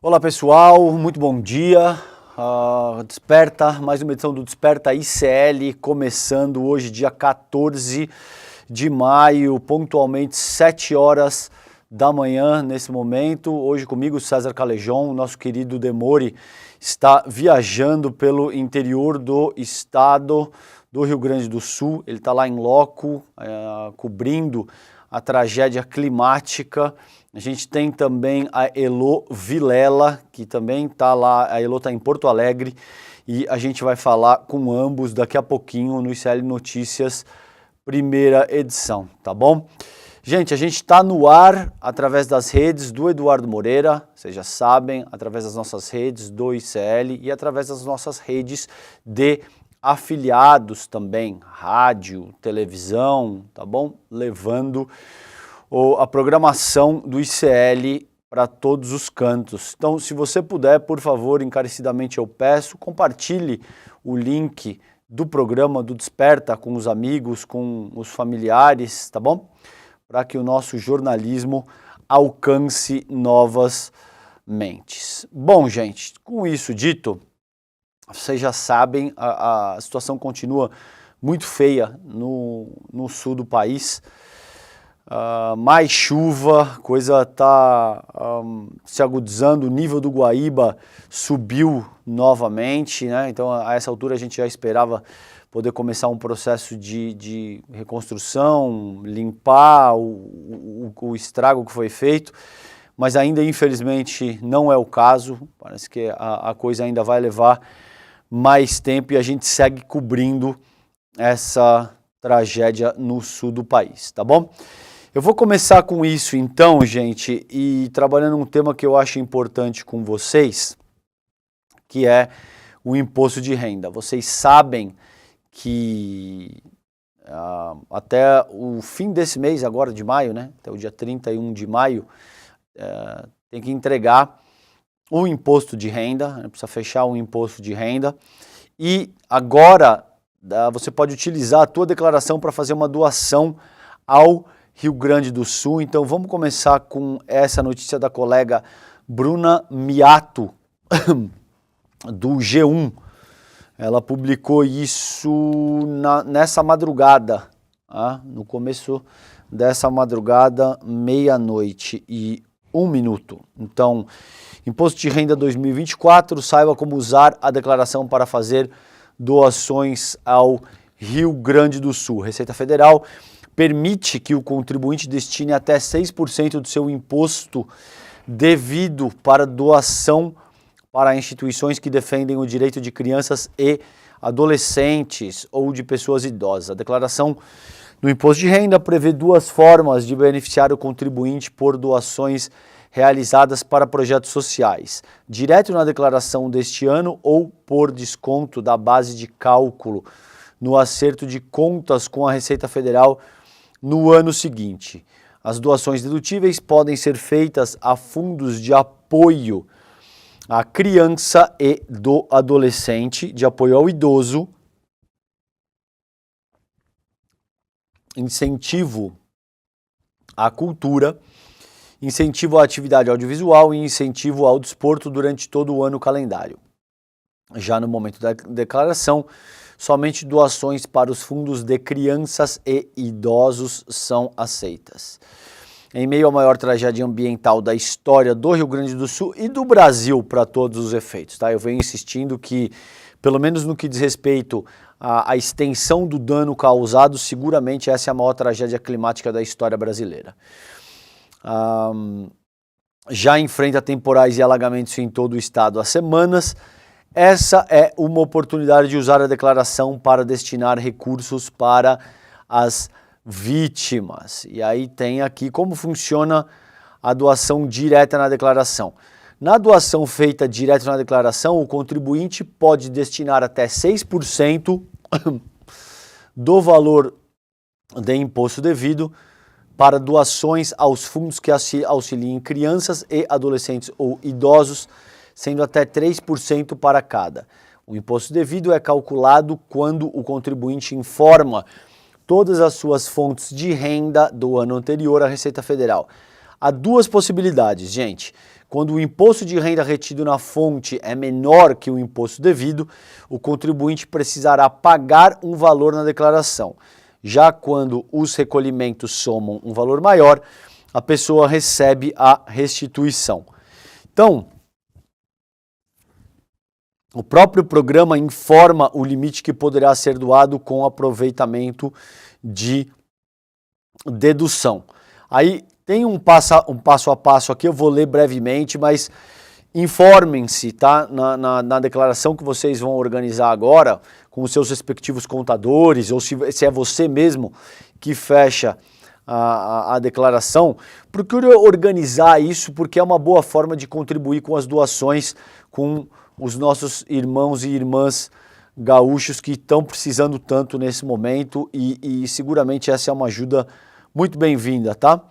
Olá pessoal, muito bom dia. Desperta, mais uma edição do Desperta ICL, começando hoje, dia 14 de maio, pontualmente 7 horas da manhã nesse momento. Hoje comigo César Calejon, nosso querido Demori, está viajando pelo interior do estado do Rio Grande do Sul. Ele está lá em loco, cobrindo a tragédia climática. A gente tem também a Elo Vilela, que também está lá, a Elo está em Porto Alegre, e a gente vai falar com ambos daqui a pouquinho no ICL Notícias, primeira edição, tá bom? Gente, a gente está no ar através das redes do Eduardo Moreira, vocês já sabem, através das nossas redes do ICL e através das nossas redes de afiliados também, rádio, televisão, tá bom? Levando a programação do ICL para todos os cantos. Então, se você puder, por favor, encarecidamente eu peço, compartilhe o link do programa do Desperta com os amigos, com os familiares, tá bom? Para que o nosso jornalismo alcance novas mentes. Bom, gente, com isso dito, vocês já sabem, a situação continua muito feia no sul do país. Mais chuva, coisa está se agudizando, o nível do Guaíba subiu novamente, né? Então a essa altura a gente já esperava poder começar um processo de reconstrução, limpar o estrago que foi feito, mas ainda infelizmente não é o caso, parece que a coisa ainda vai levar mais tempo e a gente segue cobrindo essa tragédia no sul do país, tá bom? Eu vou começar com isso então, gente, e trabalhando um tema que eu acho importante com vocês, que é o imposto de renda. Vocês sabem que até o fim desse mês, agora de maio, né, até o dia 31 de maio, tem que entregar o imposto de renda, precisa fechar o imposto de renda, e agora você pode utilizar a tua declaração para fazer uma doação ao Rio Grande do Sul. Então vamos começar com essa notícia da colega Bruna Miato, do G1. Ela publicou isso nessa madrugada, no começo dessa madrugada, 00:01. Então, Imposto de Renda 2024, saiba como usar a declaração para fazer doações ao Rio Grande do Sul. Receita Federal permite que o contribuinte destine até 6% do seu imposto devido para doação para instituições que defendem o direito de crianças e adolescentes ou de pessoas idosas. A declaração do imposto de renda prevê duas formas de beneficiar o contribuinte por doações realizadas para projetos sociais: direto na declaração deste ano ou por desconto da base de cálculo no acerto de contas com a Receita Federal no ano seguinte. As doações dedutíveis podem ser feitas a fundos de apoio à criança e do adolescente, de apoio ao idoso, incentivo à cultura, incentivo à atividade audiovisual e incentivo ao desporto durante todo o ano calendário. Já no momento da declaração, somente doações para os fundos de crianças e idosos são aceitas. Em meio à maior tragédia ambiental da história do Rio Grande do Sul e do Brasil para todos os efeitos, tá? Eu venho insistindo que, pelo menos no que diz respeito à extensão do dano causado, seguramente essa é a maior tragédia climática da história brasileira. Já enfrenta temporais e alagamentos em todo o estado há semanas. Essa é uma oportunidade de usar a declaração para destinar recursos para as vítimas. E aí tem aqui como funciona a doação direta na declaração. Na doação feita direto na declaração, o contribuinte pode destinar até 6% do valor de imposto devido para doações aos fundos que auxiliem crianças e adolescentes ou idosos, sendo até 3% para cada. O imposto devido é calculado quando o contribuinte informa todas as suas fontes de renda do ano anterior à Receita Federal. há duas possibilidades, gente. Quando o imposto de renda retido na fonte é menor que o imposto devido, o contribuinte precisará pagar um valor na declaração. Já quando os recolhimentos somam um valor maior, a pessoa recebe a restituição. Então, o próprio programa informa o limite que poderá ser doado com aproveitamento de dedução. Aí tem um passo a passo aqui, eu vou ler brevemente, mas informem-se, tá? Na declaração que vocês vão organizar agora, com os seus respectivos contadores, ou se é você mesmo que fecha a declaração, procure organizar isso, porque é uma boa forma de contribuir com as doações, com os nossos irmãos e irmãs gaúchos que estão precisando tanto nesse momento e seguramente essa é uma ajuda muito bem-vinda, tá?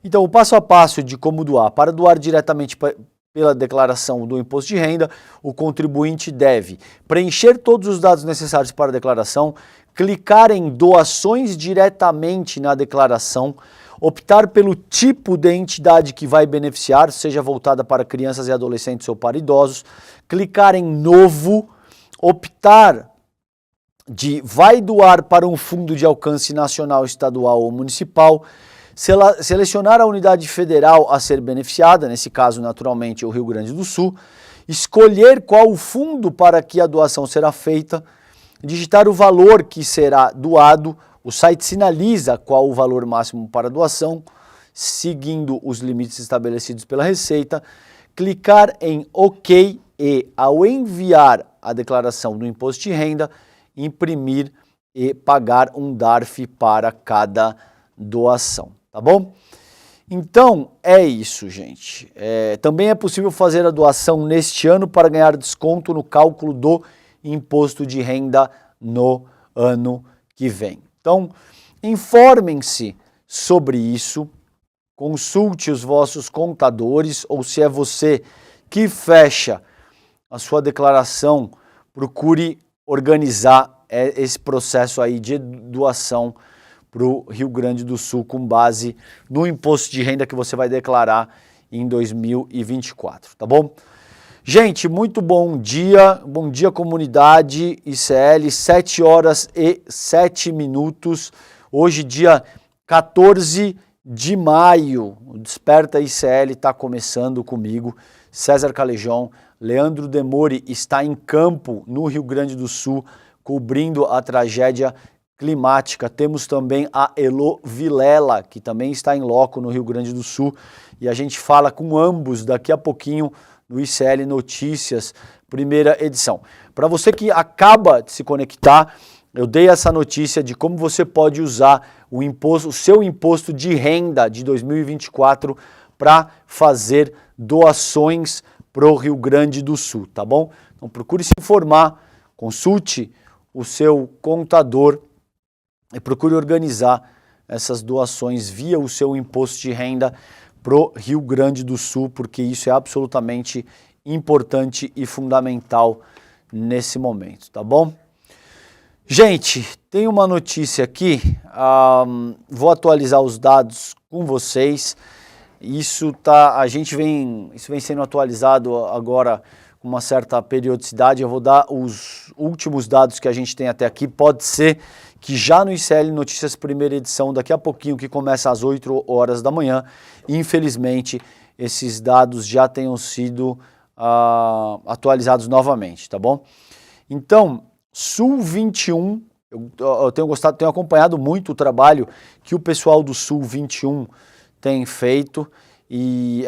Então, o passo a passo de como doar. Para doar diretamente pela declaração do imposto de renda, o contribuinte deve preencher todos os dados necessários para a declaração, clicar em doações diretamente na declaração, optar pelo tipo de entidade que vai beneficiar, seja voltada para crianças e adolescentes ou para idosos, clicar em novo, optar de vai doar para um fundo de alcance nacional, estadual ou municipal, selecionar a unidade federal a ser beneficiada, nesse caso naturalmente o Rio Grande do Sul, escolher qual o fundo para que a doação será feita, digitar o valor que será doado, o site sinaliza qual o valor máximo para doação, seguindo os limites estabelecidos pela Receita, clicar em OK e, ao enviar a declaração do imposto de renda, imprimir e pagar um DARF para cada doação, tá bom? Então, é isso, gente. Também é possível fazer a doação neste ano para ganhar desconto no cálculo do imposto de renda no ano que vem. Então, informem-se sobre isso, consulte os vossos contadores, ou se é você que fecha a sua declaração, procure organizar esse processo aí de doação para o Rio Grande do Sul com base no imposto de renda que você vai declarar em 2024, tá bom? Gente, muito bom dia comunidade ICL, 7h07, hoje dia 14 de maio, o Desperta ICL está começando comigo, César Calejão, Leandro Demori está em campo no Rio Grande do Sul, cobrindo a tragédia climática. Temos também a Elo Vilela, que também está em loco no Rio Grande do Sul, e a gente fala com ambos daqui a pouquinho no ICL Notícias, primeira edição. Para você que acaba de se conectar, eu dei essa notícia de como você pode usar o seu imposto de renda de 2024 para fazer doações para o Rio Grande do Sul, tá bom? Então procure se informar, consulte o seu contador e procure organizar essas doações via o seu imposto de renda pro Rio Grande do Sul, porque isso é absolutamente importante e fundamental nesse momento, tá bom? Gente, tem uma notícia aqui, vou atualizar os dados com vocês. Isso vem sendo atualizado agora com uma certa periodicidade. Eu vou dar os últimos dados que a gente tem até aqui. Pode ser que já no ICL Notícias primeira edição, daqui a pouquinho, que começa às 8 horas da manhã, infelizmente, esses dados já tenham sido atualizados novamente, tá bom? Então, Sul 21, eu tenho acompanhado muito o trabalho que o pessoal do Sul 21 tem feito e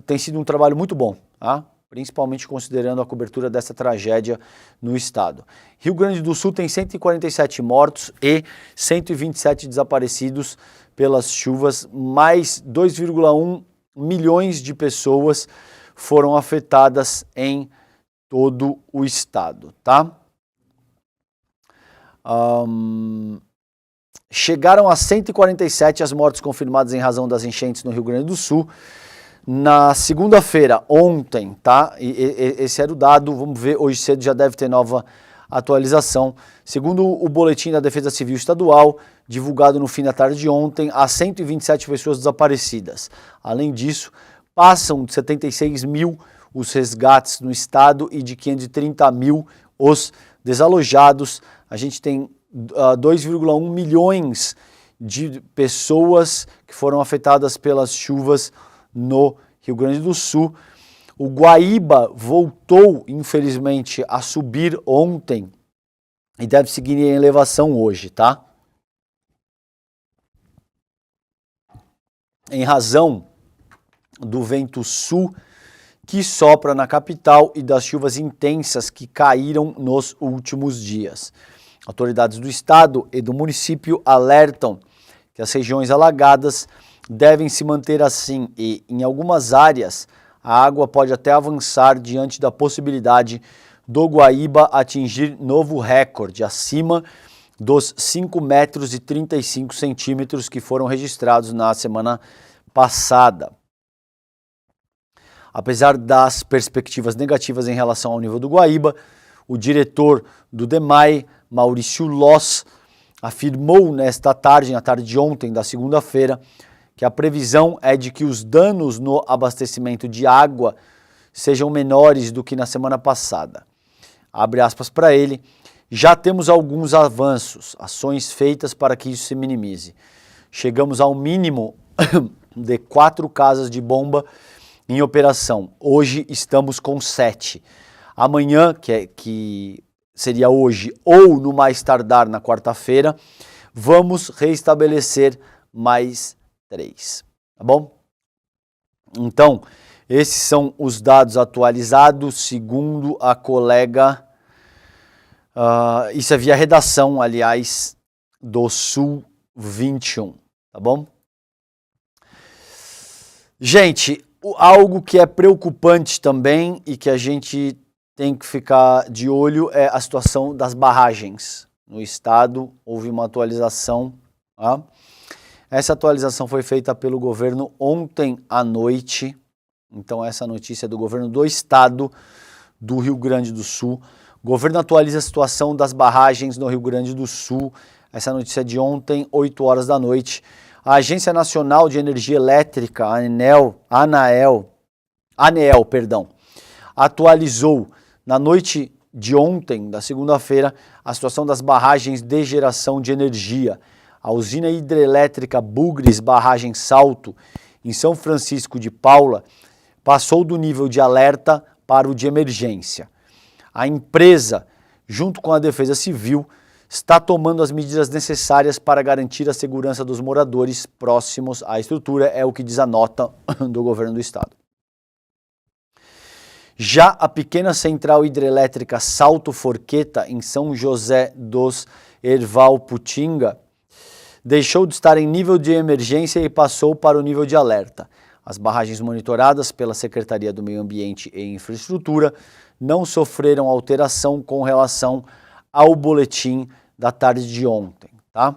tem sido um trabalho muito bom, tá? Principalmente considerando a cobertura dessa tragédia no estado. Rio Grande do Sul tem 147 mortos e 127 desaparecidos pelas chuvas, mais 2,1 milhões de pessoas foram afetadas em todo o estado, tá? Chegaram a 147 as mortes confirmadas em razão das enchentes no Rio Grande do Sul. Na segunda-feira, ontem, tá? Esse era o dado, vamos ver, hoje cedo já deve ter nova atualização. Segundo o boletim da Defesa Civil Estadual, divulgado no fim da tarde de ontem, há 127 pessoas desaparecidas. Além disso, passam de 76 mil os resgates no estado e de 530 mil os desalojados. A gente tem 2,1 milhões de pessoas que foram afetadas pelas chuvas no Rio Grande do Sul. O Guaíba voltou, infelizmente, a subir ontem e deve seguir em elevação hoje, tá? Em razão do vento sul que sopra na capital e das chuvas intensas que caíram nos últimos dias. Autoridades do estado e do município alertam que as regiões alagadas devem se manter assim e, em algumas áreas, a água pode até avançar diante da possibilidade do Guaíba atingir novo recorde, acima dos 5 metros e 35 centímetros que foram registrados na semana passada. Apesar das perspectivas negativas em relação ao nível do Guaíba, o diretor do DEMAI, Maurício Loss, afirmou na tarde de ontem, da segunda-feira, que a previsão é de que os danos no abastecimento de água sejam menores do que na semana passada. Abre aspas para ele, já temos alguns avanços, ações feitas para que isso se minimize. Chegamos ao mínimo de 4 casas de bomba em operação. Hoje estamos com 7. Amanhã, que seria hoje ou no mais tardar na quarta-feira, vamos reestabelecer mais 3, tá bom? Então, esses são os dados atualizados, segundo a colega, isso é via redação, aliás, do Sul 21, tá bom? Gente, algo que é preocupante também e que a gente tem que ficar de olho é a situação das barragens. No estado houve uma atualização, tá? Essa atualização foi feita pelo governo ontem à noite, então essa notícia é do governo do estado do Rio Grande do Sul. O governo atualiza a situação das barragens no Rio Grande do Sul, essa notícia é de ontem, 8 horas da noite. A Agência Nacional de Energia Elétrica, ANEEL, atualizou na noite de ontem, da segunda-feira, a situação das barragens de geração de energia. A usina hidrelétrica Bugres, barragem Salto, em São Francisco de Paula, passou do nível de alerta para o de emergência. A empresa, junto com a Defesa Civil, está tomando as medidas necessárias para garantir a segurança dos moradores próximos à estrutura, é o que diz a nota do governo do estado. Já a pequena central hidrelétrica Salto Forqueta, em São José dos Ervalputinga, deixou de estar em nível de emergência e passou para o nível de alerta. As barragens monitoradas pela Secretaria do Meio Ambiente e Infraestrutura não sofreram alteração com relação ao boletim da tarde de ontem, tá?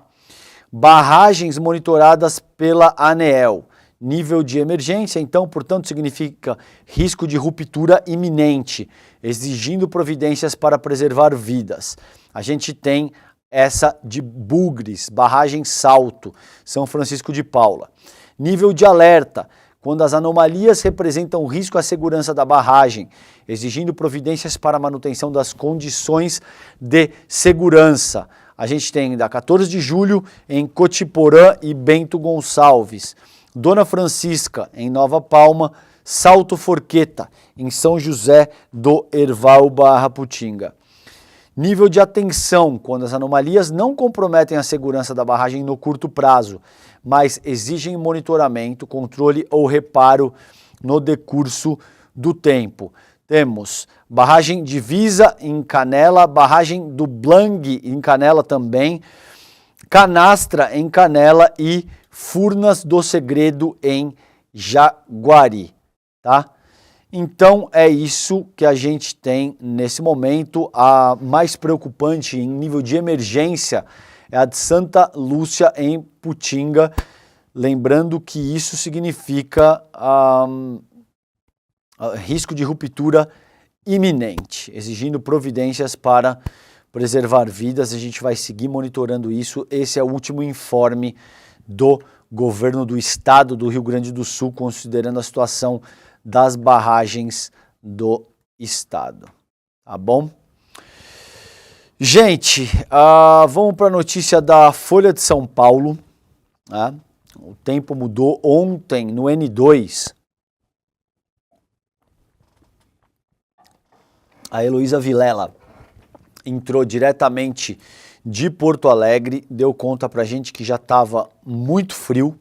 Barragens monitoradas pela ANEEL, nível de emergência, então, portanto, significa risco de ruptura iminente, exigindo providências para preservar vidas. A gente tem essa de Bugres, barragem Salto, São Francisco de Paula. Nível de alerta, quando as anomalias representam risco à segurança da barragem, exigindo providências para a manutenção das condições de segurança. A gente tem da 14 de julho em Cotiporã e Bento Gonçalves, Dona Francisca em Nova Palma, Salto Forqueta em São José do Ervalputinga. Nível de atenção, quando as anomalias não comprometem a segurança da barragem no curto prazo, mas exigem monitoramento, controle ou reparo no decurso do tempo. Temos barragem Divisa em Canela, barragem do Blangue em Canela também, Canastra em Canela e Furnas do Segredo em Jaguari, tá? Então é isso que a gente tem nesse momento. A mais preocupante em nível de emergência é a de Santa Lúcia em Putinga, lembrando que isso significa risco de ruptura iminente, exigindo providências para preservar vidas. A gente vai seguir monitorando isso. Esse é o último informe do governo do estado do Rio Grande do Sul, considerando a situação das barragens do estado. Tá bom? Gente, vamos para a notícia da Folha de São Paulo. Tá? O tempo mudou ontem no N2. A Heloísa Vilela entrou diretamente de Porto Alegre, deu conta pra gente que já estava muito frio.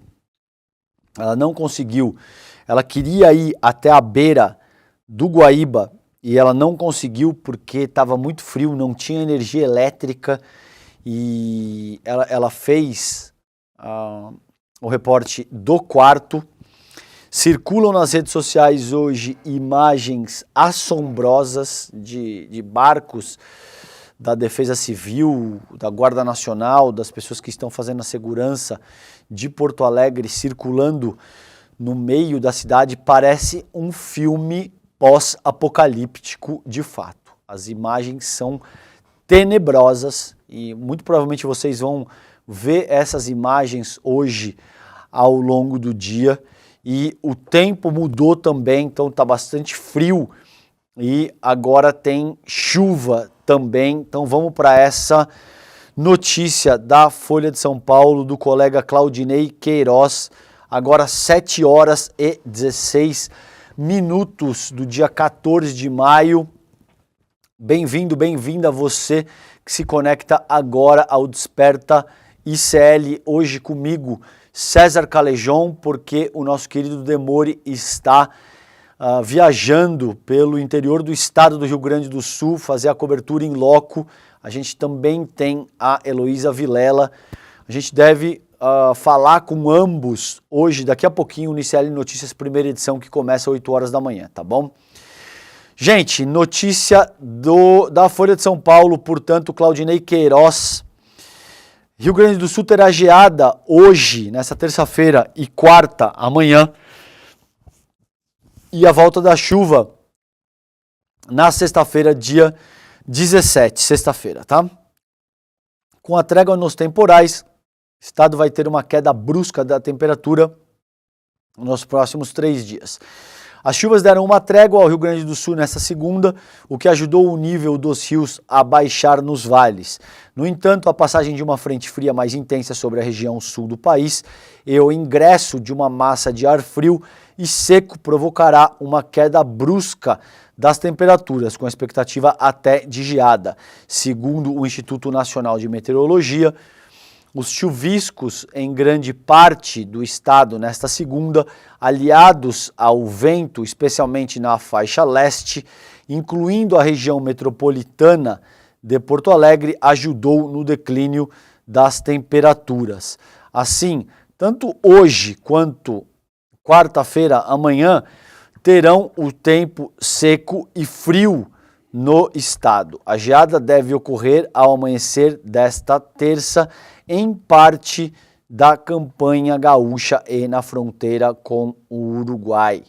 Ela não conseguiu, ela queria ir até a beira do Guaíba e ela não conseguiu porque estava muito frio, não tinha energia elétrica e ela fez o reporte do quarto. Circulam nas redes sociais hoje imagens assombrosas de barcos da Defesa Civil, da Guarda Nacional, das pessoas que estão fazendo a segurança de Porto Alegre circulando no meio da cidade. Parece um filme pós-apocalíptico de fato. As imagens são tenebrosas e muito provavelmente vocês vão ver essas imagens hoje ao longo do dia. E o tempo mudou também, então está bastante frio e agora tem chuva também. Então vamos para essa notícia da Folha de São Paulo do colega Claudinei Queiroz, agora 7 horas e 16 minutos do dia 14 de maio. Bem-vindo, bem-vinda você que se conecta agora ao Desperta ICL, hoje comigo, César Calejon, porque o nosso querido Demore está viajando pelo interior do estado do Rio Grande do Sul, fazer a cobertura em loco. A gente também tem a Heloísa Vilela. A gente deve falar com ambos hoje, daqui a pouquinho, no ICL Notícias, primeira edição, que começa às 8 horas da manhã, tá bom? Gente, notícia da Folha de São Paulo, portanto, Claudinei Queiroz. Rio Grande do Sul terá geada hoje, nessa terça-feira e quarta, amanhã, e a volta da chuva na sexta-feira, dia 17, sexta-feira, tá? Com a trégua nos temporais, o estado vai ter uma queda brusca da temperatura nos próximos 3 dias. As chuvas deram uma trégua ao Rio Grande do Sul nesta segunda, o que ajudou o nível dos rios a baixar nos vales. No entanto, a passagem de uma frente fria mais intensa sobre a região sul do país e o ingresso de uma massa de ar frio e seco provocará uma queda brusca das temperaturas, com expectativa até de geada. Segundo o Instituto Nacional de Meteorologia, os chuviscos em grande parte do estado nesta segunda, aliados ao vento, especialmente na faixa leste, incluindo a região metropolitana de Porto Alegre, ajudou no declínio das temperaturas. Assim, tanto hoje quanto quarta-feira, amanhã, terão o tempo seco e frio no estado. A geada deve ocorrer ao amanhecer desta terça, em parte da campanha gaúcha e na fronteira com o Uruguai.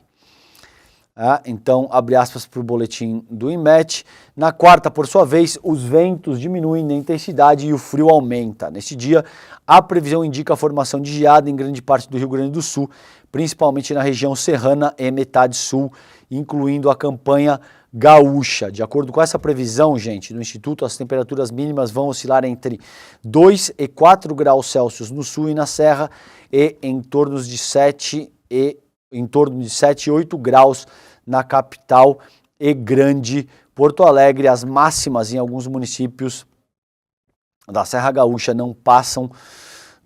Então, abre aspas para o boletim do INMET. Na quarta, por sua vez, os ventos diminuem na intensidade e o frio aumenta. Neste dia, a previsão indica a formação de geada em grande parte do Rio Grande do Sul, principalmente na região serrana e metade sul, incluindo a campanha gaúcha. De acordo com essa previsão, gente, do Instituto, as temperaturas mínimas vão oscilar entre 2 e 4 graus Celsius no sul e na serra e em torno de 7 e 8 graus na capital e grande Porto Alegre. As máximas em alguns municípios da Serra Gaúcha não passam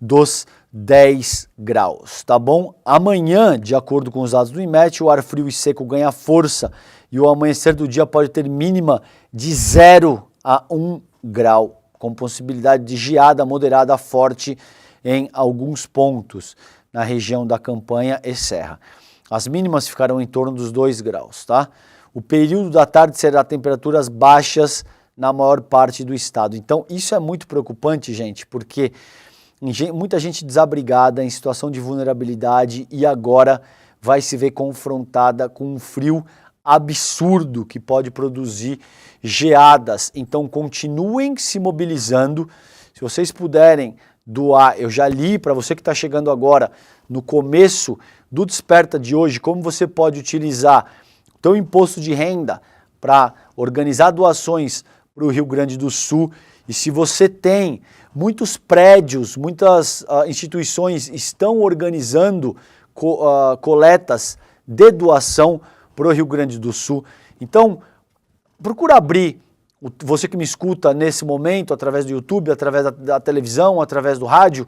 dos 10 graus, tá bom? Amanhã, de acordo com os dados do INMET, o ar frio e seco ganha força e o amanhecer do dia pode ter mínima de 0 a 1 grau, com possibilidade de geada moderada forte em alguns pontos na região da campanha e serra. As mínimas ficarão em torno dos 2 graus, tá? O período da tarde será temperaturas baixas na maior parte do estado. Então, isso é muito preocupante, gente, porque muita gente desabrigada, em situação de vulnerabilidade e agora vai se ver confrontada com um frio absurdo que pode produzir geadas. Então continuem se mobilizando. Se vocês puderem doar, eu já li para você que está chegando agora, no começo do Desperta de hoje, como você pode utilizar o teu imposto de renda para organizar doações para o Rio Grande do Sul. E se você tem muitos prédios, muitas instituições estão organizando coletas de doação para o Rio Grande do Sul. Então, procura abrir, você que me escuta nesse momento, através do YouTube, através da televisão, através do rádio,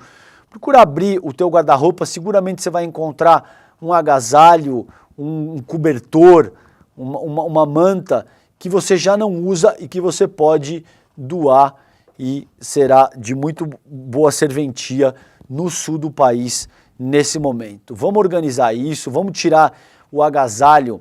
procura abrir o teu guarda-roupa, seguramente você vai encontrar um agasalho, um cobertor, uma manta que você já não usa e que você pode doar e será de muito boa serventia no sul do país nesse momento. Vamos organizar isso, vamos tirar o agasalho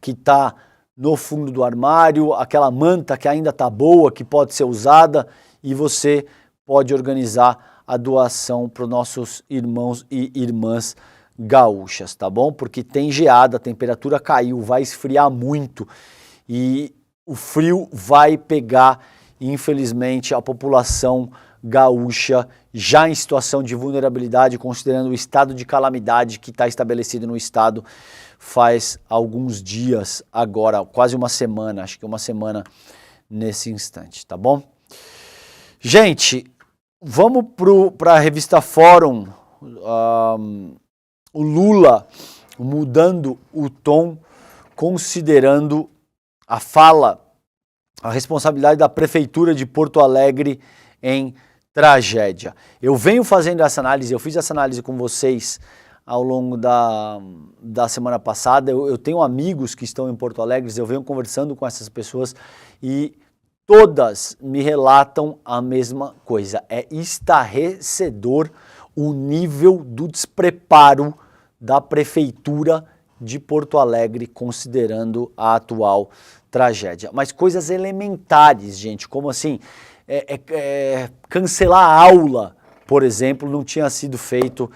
que está no fundo do armário, aquela manta que ainda está boa, que pode ser usada, e você pode organizar a doação para os nossos irmãos e irmãs gaúchas, tá bom? Porque tem geada, a temperatura caiu, vai esfriar muito e o frio vai pegar, infelizmente, a população gaúcha já em situação de vulnerabilidade, considerando o estado de calamidade que está estabelecido no estado faz alguns dias agora, quase uma semana, acho que uma semana nesse instante, tá bom? Gente, vamos para a revista Fórum, o Lula mudando o tom, considerando a fala, a responsabilidade da Prefeitura de Porto Alegre em tragédia. Eu venho fazendo essa análise, eu fiz essa análise com vocês ao longo da semana passada. Eu tenho amigos que estão em Porto Alegre, eu venho conversando com essas pessoas e todas me relatam a mesma coisa. É estarrecedor o nível do despreparo da Prefeitura de Porto Alegre, considerando a atual tragédia. Mas coisas elementares, gente, como assim, cancelar a aula, por exemplo, não tinha sido feito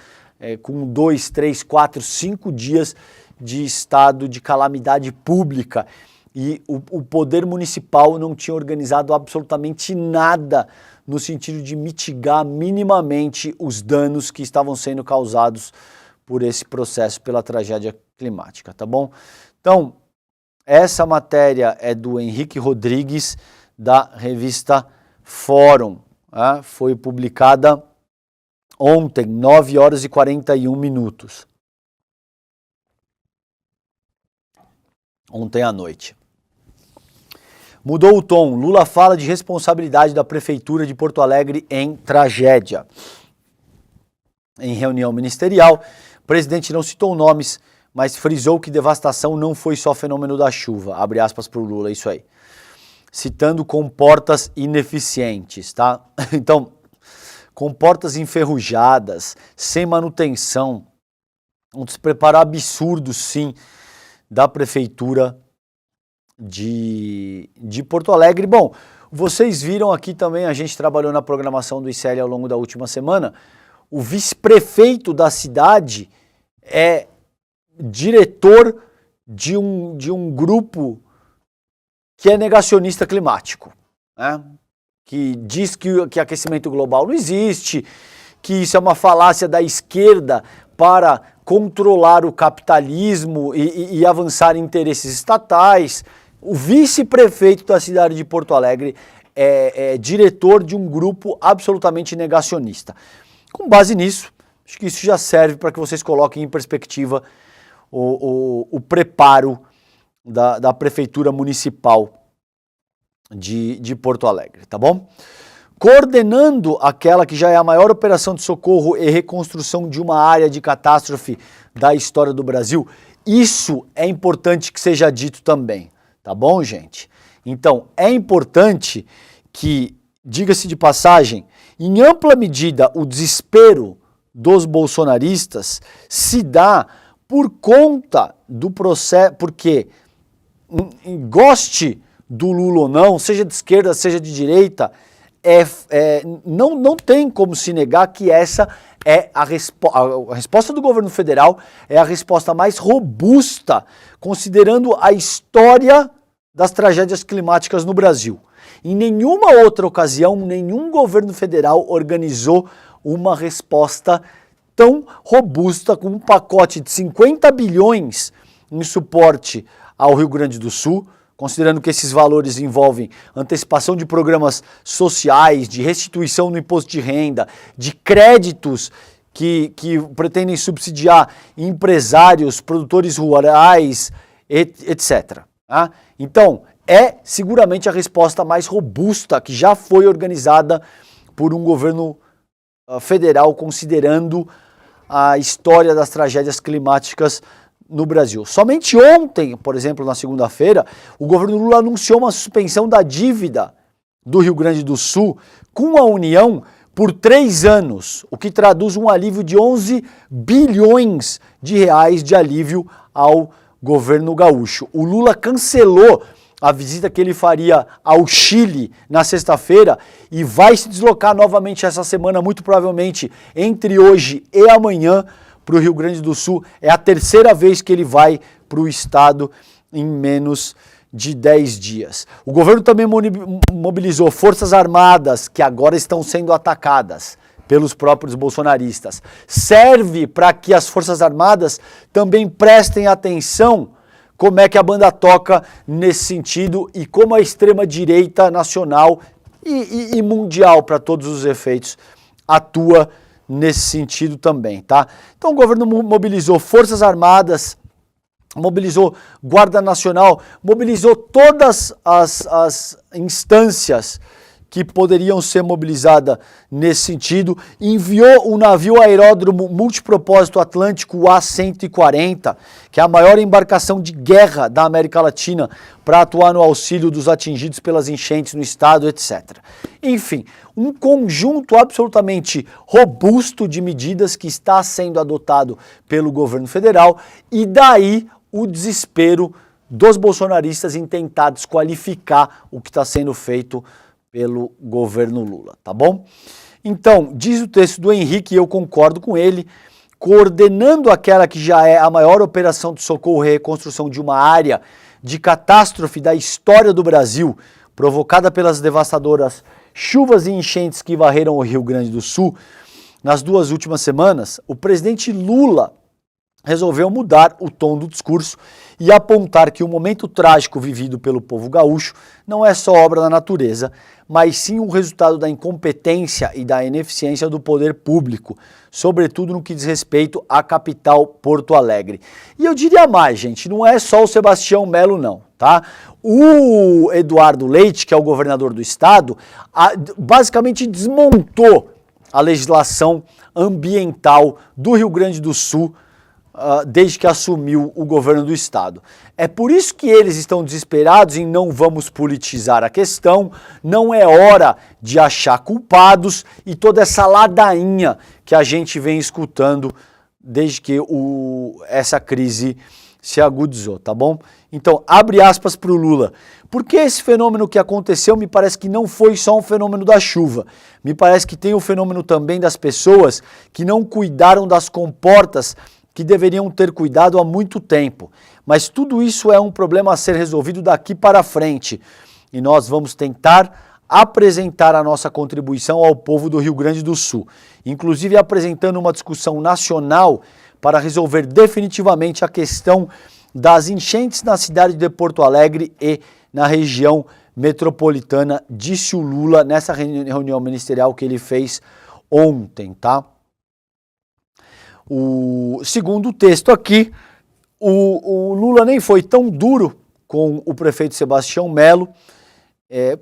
com 2, 3, 4, 5 dias de estado de calamidade pública e o poder municipal não tinha organizado absolutamente nada no sentido de mitigar minimamente os danos que estavam sendo causados por esse processo, pela tragédia climática, tá bom? Então, essa matéria é do Henrique Rodrigues, da revista Fórum, foi publicada ontem, 9 horas e 41 minutos. Ontem à noite. Mudou o tom. Lula fala de responsabilidade da Prefeitura de Porto Alegre em tragédia. Em reunião ministerial, o presidente não citou nomes, mas frisou que devastação não foi só fenômeno da chuva. Abre aspas para o Lula, isso aí. Citando comportas ineficientes, tá? Então, comportas enferrujadas, sem manutenção, um despreparo absurdo, sim, da Prefeitura de Porto Alegre. Bom, vocês viram aqui também, a gente trabalhou na programação do ICL ao longo da última semana, o vice-prefeito da cidade é diretor de um grupo que é negacionista climático, né? Que diz que aquecimento global não existe, que isso é uma falácia da esquerda para controlar o capitalismo e avançar em interesses estatais. O vice-prefeito da cidade de Porto Alegre é diretor de um grupo absolutamente negacionista. Com base nisso, acho que isso já serve para que vocês coloquem em perspectiva o preparo da Prefeitura Municipal de Porto Alegre, tá bom? Coordenando aquela que já é a maior operação de socorro e reconstrução de uma área de catástrofe da história do Brasil, isso é importante que seja dito também, tá bom, gente? Então, é importante que, diga-se de passagem, em ampla medida o desespero dos bolsonaristas se dá por conta do processo, porque goste do Lula ou não, seja de esquerda, seja de direita, não tem como se negar que essa é a resposta do governo federal, é a resposta mais robusta, considerando a história das tragédias climáticas no Brasil. Em nenhuma outra ocasião, nenhum governo federal organizou uma resposta tão robusta, com um pacote de 50 bilhões em suporte ao Rio Grande do Sul, considerando que esses valores envolvem antecipação de programas sociais, de restituição no imposto de renda, de créditos que pretendem subsidiar empresários, produtores rurais, etc. Tá? Então, é seguramente a resposta mais robusta que já foi organizada por um governo federal, considerando a história das tragédias climáticas no Brasil. Somente ontem, por exemplo, na segunda-feira, o governo Lula anunciou uma suspensão da dívida do Rio Grande do Sul com a União por 3 anos, o que traduz um alívio de 11 bilhões de reais de alívio ao governo gaúcho. O Lula cancelou a visita que ele faria ao Chile na sexta-feira e vai se deslocar novamente essa semana, muito provavelmente entre hoje e amanhã, para o Rio Grande do Sul. É a terceira vez que ele vai para o estado em menos de 10 dias. O governo também mobilizou forças armadas que agora estão sendo atacadas pelos próprios bolsonaristas. Serve para que as forças armadas também prestem atenção como é que a banda toca nesse sentido e como a extrema-direita nacional e mundial, para todos os efeitos, atua nesse sentido também, tá? Então o governo mobilizou forças armadas, mobilizou Guarda Nacional, mobilizou todas as instâncias que poderiam ser mobilizadas nesse sentido, enviou o navio aeródromo multipropósito Atlântico A-140, que é a maior embarcação de guerra da América Latina, para atuar no auxílio dos atingidos pelas enchentes no estado, etc. Enfim, um conjunto absolutamente robusto de medidas que está sendo adotado pelo governo federal, e daí o desespero dos bolsonaristas em tentar desqualificar o que está sendo feito pelo governo Lula, tá bom? Então, diz o texto do Henrique, e eu concordo com ele, coordenando aquela que já é a maior operação de socorro e reconstrução de uma área de catástrofe da história do Brasil, provocada pelas devastadoras chuvas e enchentes que varreram o Rio Grande do Sul, nas 2 últimas semanas, o presidente Lula resolveu mudar o tom do discurso e apontar que o momento trágico vivido pelo povo gaúcho não é só obra da natureza, mas sim o resultado da incompetência e da ineficiência do poder público, sobretudo no que diz respeito à capital Porto Alegre. E eu diria mais, gente, não é só o Sebastião Melo não, tá? O Eduardo Leite, que é o governador do estado, basicamente desmontou a legislação ambiental do Rio Grande do Sul desde que assumiu o governo do estado. É por isso que eles estão desesperados em não vamos politizar a questão, não é hora de achar culpados e toda essa ladainha que a gente vem escutando desde que essa crise se agudizou, tá bom? Então, abre aspas para o Lula. Porque esse fenômeno que aconteceu me parece que não foi só um fenômeno da chuva. Me parece que tem o fenômeno também das pessoas que não cuidaram das comportas que deveriam ter cuidado há muito tempo. Mas tudo isso é um problema a ser resolvido daqui para frente. E nós vamos tentar apresentar a nossa contribuição ao povo do Rio Grande do Sul, inclusive apresentando uma discussão nacional para resolver definitivamente a questão das enchentes na cidade de Porto Alegre e na região metropolitana, disse o Lula nessa reunião ministerial que ele fez ontem, tá? Segundo o texto aqui, o Lula nem foi tão duro com o prefeito Sebastião Melo,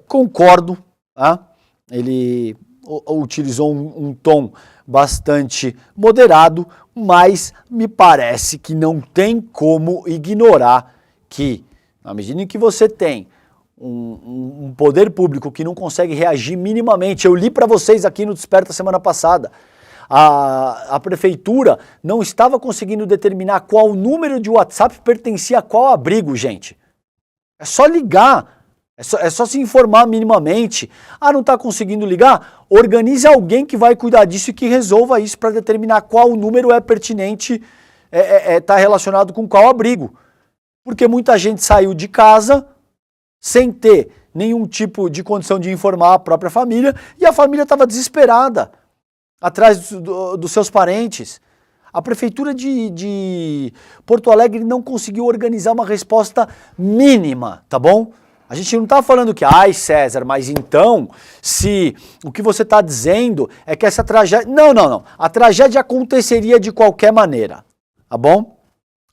concordo, tá? Ele utilizou um tom bastante moderado, mas me parece que não tem como ignorar que, na medida em que você tem um poder público que não consegue reagir minimamente, eu li para vocês aqui no Desperta semana passada, a prefeitura não estava conseguindo determinar qual número de WhatsApp pertencia a qual abrigo, gente. É só ligar É só se informar minimamente. Ah, não está conseguindo ligar? Organize alguém que vai cuidar disso e que resolva isso para determinar qual número é pertinente, tá relacionado com qual abrigo. Porque muita gente saiu de casa sem ter nenhum tipo de condição de informar a própria família e a família estava desesperada atrás dos seus parentes. A prefeitura de Porto Alegre não conseguiu organizar uma resposta mínima, tá bom? A gente não está falando que, ai César, mas então, se o que você está dizendo é que essa tragédia... Não. A tragédia aconteceria de qualquer maneira, tá bom?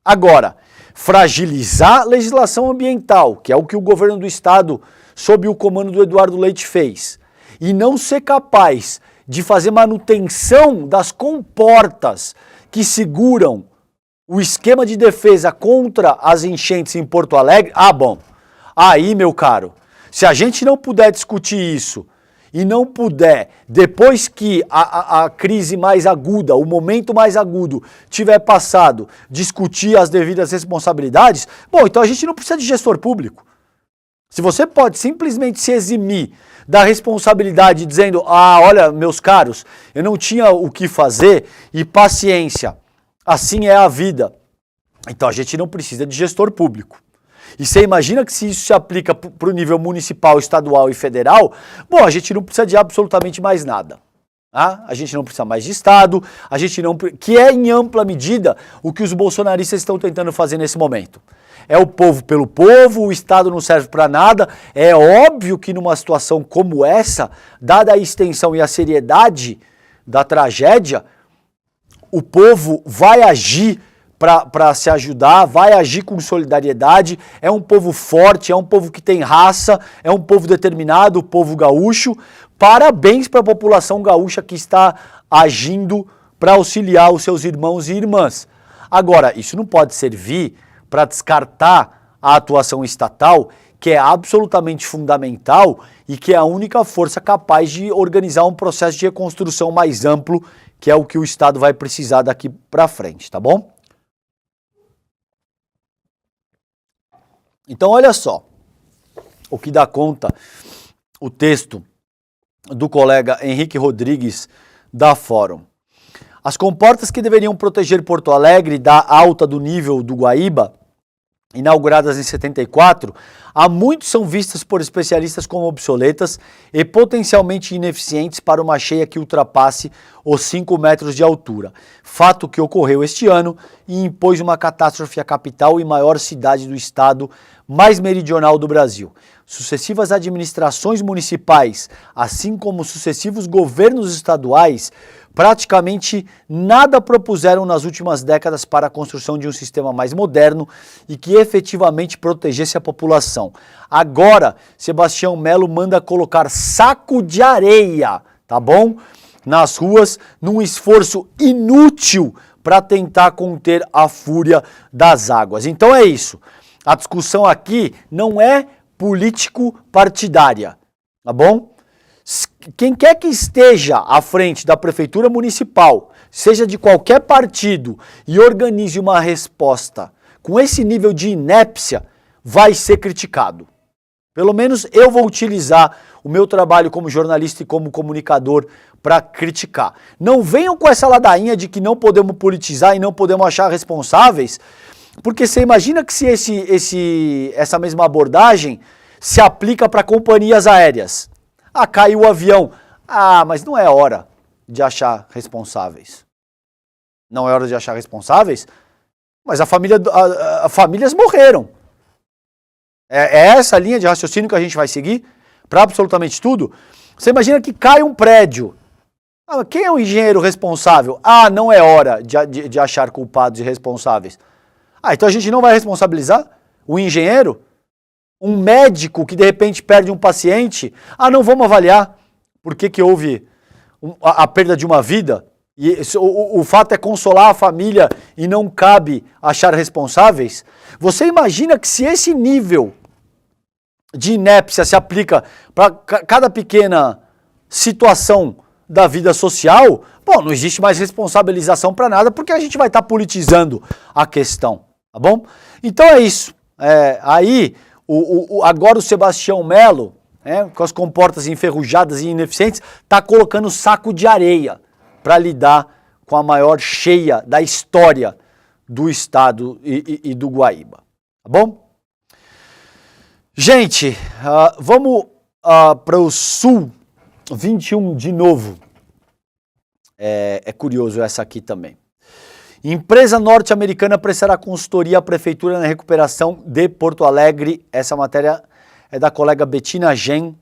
Agora, fragilizar a legislação ambiental, que é o que o governo do estado, sob o comando do Eduardo Leite, fez, e não ser capaz de fazer manutenção das comportas que seguram o esquema de defesa contra as enchentes em Porto Alegre, bom, aí, meu caro, se a gente não puder discutir isso e não puder, depois que a crise mais aguda, o momento mais agudo tiver passado, discutir as devidas responsabilidades, bom, então a gente não precisa de gestor público. Se você pode simplesmente se eximir da responsabilidade dizendo, olha, meus caros, eu não tinha o que fazer e paciência, assim é a vida. Então a gente não precisa de gestor público. E você imagina que se isso se aplica para o nível municipal, estadual e federal, bom, a gente não precisa de absolutamente mais nada. Tá? A gente não precisa mais de Estado, a gente não, que é em ampla medida o que os bolsonaristas estão tentando fazer nesse momento. É o povo pelo povo, o Estado não serve para nada. É óbvio que numa situação como essa, dada a extensão e a seriedade da tragédia, o povo vai agir para se ajudar, vai agir com solidariedade, é um povo forte, é um povo que tem raça, é um povo determinado, o povo gaúcho. Parabéns para a população gaúcha que está agindo para auxiliar os seus irmãos e irmãs. Agora, isso não pode servir para descartar a atuação estatal, que é absolutamente fundamental e que é a única força capaz de organizar um processo de reconstrução mais amplo, que é o que o Estado vai precisar daqui para frente, tá bom? Então, olha só o que dá conta o texto do colega Henrique Rodrigues da Fórum. As comportas que deveriam proteger Porto Alegre da alta do nível do Guaíba, inauguradas em 74, há muito são vistas por especialistas como obsoletas e potencialmente ineficientes para uma cheia que ultrapasse os 5 metros de altura. Fato que ocorreu este ano e impôs uma catástrofe à capital e maior cidade do estado mais meridional do Brasil. Sucessivas administrações municipais, assim como sucessivos governos estaduais, praticamente nada propuseram nas últimas décadas para a construção de um sistema mais moderno e que efetivamente protegesse a população. Agora, Sebastião Melo manda colocar saco de areia, tá bom? Nas ruas, num esforço inútil para tentar conter a fúria das águas. Então é isso. A discussão aqui não é político-partidária, tá bom? Quem quer que esteja à frente da prefeitura municipal, seja de qualquer partido, e organize uma resposta com esse nível de inépcia, vai ser criticado. Pelo menos eu vou utilizar o meu trabalho como jornalista e como comunicador para criticar. Não venham com essa ladainha de que não podemos politizar e não podemos achar responsáveis, porque você imagina que se essa mesma abordagem se aplica para companhias aéreas. Caiu o avião. Mas não é hora de achar responsáveis. Não é hora de achar responsáveis? Mas famílias morreram. É essa linha de raciocínio que a gente vai seguir para absolutamente tudo? Você imagina que cai um prédio. Quem é o engenheiro responsável? Não é hora de achar culpados e responsáveis. Então a gente não vai responsabilizar o engenheiro? Um médico que de repente perde um paciente? Não vamos avaliar por que houve a perda de uma vida? E o fato é consolar a família e não cabe achar responsáveis? Você imagina que se esse nível de inépcia se aplica para cada pequena situação da vida social, não existe mais responsabilização para nada, porque a gente vai estar politizando a questão, tá bom? Então é isso. Aí Agora o Sebastião Melo, com as comportas enferrujadas e ineficientes, está colocando saco de areia para lidar com a maior cheia da história do estado e do Guaíba. Tá bom? Gente, vamos para o Sul 21 de novo. É curioso essa aqui também. Empresa norte-americana prestará consultoria à prefeitura na recuperação de Porto Alegre. Essa matéria é da colega Betina Gen.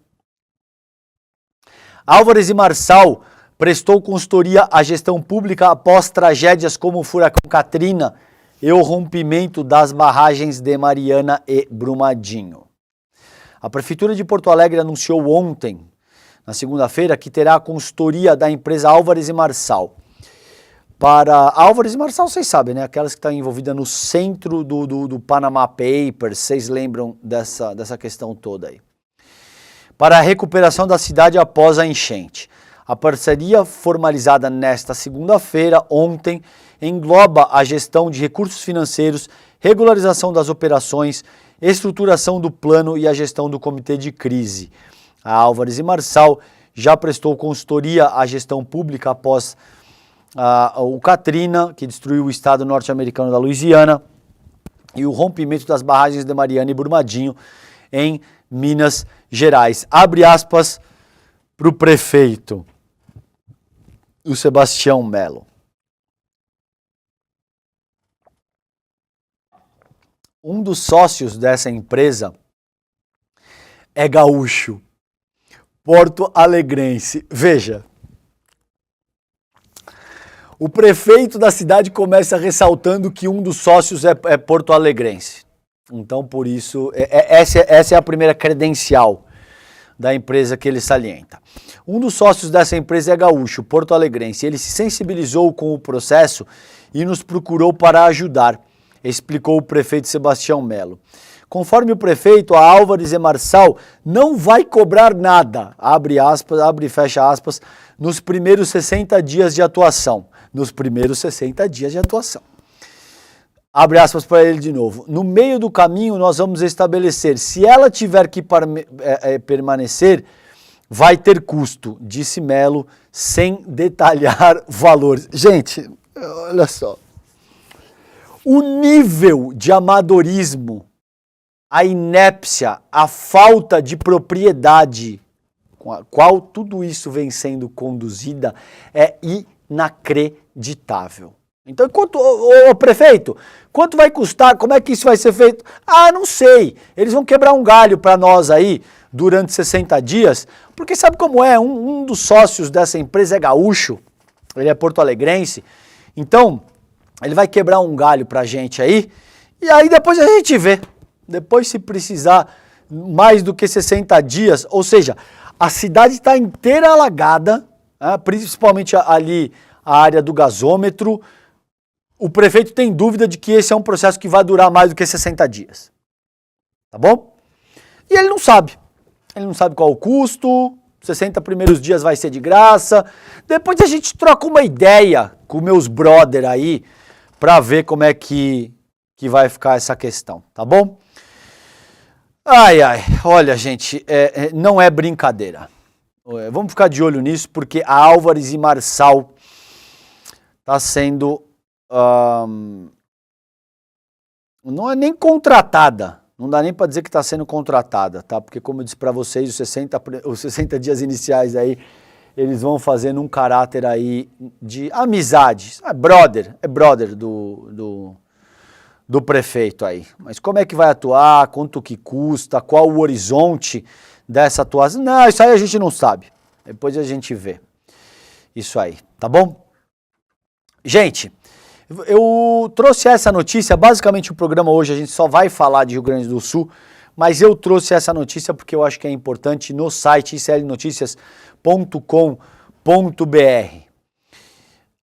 Álvares e Marçal prestou consultoria à gestão pública após tragédias como o furacão Katrina e o rompimento das barragens de Mariana e Brumadinho. A Prefeitura de Porto Alegre anunciou ontem, na segunda-feira, que terá a consultoria da empresa Álvares e Marçal. Para Álvares e Marçal, vocês sabem, né? Aquelas que estão envolvidas no centro do Panama Papers, vocês lembram dessa questão toda aí. Para a recuperação da cidade após a enchente. A parceria formalizada nesta segunda-feira, ontem, engloba a gestão de recursos financeiros, regularização das operações, estruturação do plano e a gestão do comitê de crise. A Álvares e Marçal já prestou consultoria à gestão pública após o Katrina, que destruiu o estado norte-americano da Louisiana, e o rompimento das barragens de Mariana e Brumadinho em Minas Gerais. Abre aspas para o prefeito, o Sebastião Melo. Um dos sócios dessa empresa é gaúcho, porto-alegrense. Veja, o prefeito da cidade começa ressaltando que um dos sócios é porto-alegrense. Então, por isso, essa é a primeira credencial da empresa que ele salienta. Um dos sócios dessa empresa é gaúcho, porto-alegrense. Ele se sensibilizou com o processo e nos procurou para ajudar, explicou o prefeito Sebastião Melo. Conforme o prefeito, a Álvares e Marçal não vai cobrar nada, abre aspas, abre e fecha aspas, nos primeiros 60 dias de atuação. Nos primeiros 60 dias de atuação. Abre aspas para ele de novo. No meio do caminho nós vamos estabelecer, se ela tiver que permanecer, vai ter custo, disse Melo, sem detalhar valores. Gente, olha só. O nível de amadorismo, a inépcia, a falta de propriedade com a qual tudo isso vem sendo conduzida é inacreditável. Então, ô prefeito, quanto vai custar? Como é que isso vai ser feito? Ah, não sei. Eles vão quebrar um galho para nós aí durante 60 dias, porque sabe como é? Um dos sócios dessa empresa é gaúcho, ele é porto-alegrense, então ele vai quebrar um galho pra gente aí, e aí depois a gente vê. Depois, se precisar mais do que 60 dias, ou seja, a cidade está inteira alagada, principalmente ali a área do gasômetro. O prefeito tem dúvida de que esse é um processo que vai durar mais do que 60 dias. Tá bom? E ele não sabe. Ele não sabe qual o custo, 60 primeiros dias vai ser de graça. Depois a gente troca uma ideia com meus brother aí para ver como é que vai ficar essa questão, tá bom? Ai, olha gente, não é brincadeira. Vamos ficar de olho nisso porque a Álvares e Marçal está sendo... não é nem contratada, não dá nem para dizer que está sendo contratada, tá? Porque como eu disse para vocês, os 60 dias iniciais aí, eles vão fazer num caráter aí de amizade, é brother do prefeito aí. Mas como é que vai atuar, quanto que custa, qual o horizonte dessa atuação? Não, isso aí a gente não sabe, depois a gente vê isso aí, tá bom? Gente, eu trouxe essa notícia, basicamente o programa hoje a gente só vai falar de Rio Grande do Sul, mas eu trouxe essa notícia porque eu acho que é importante no site iclnoticias.com.br.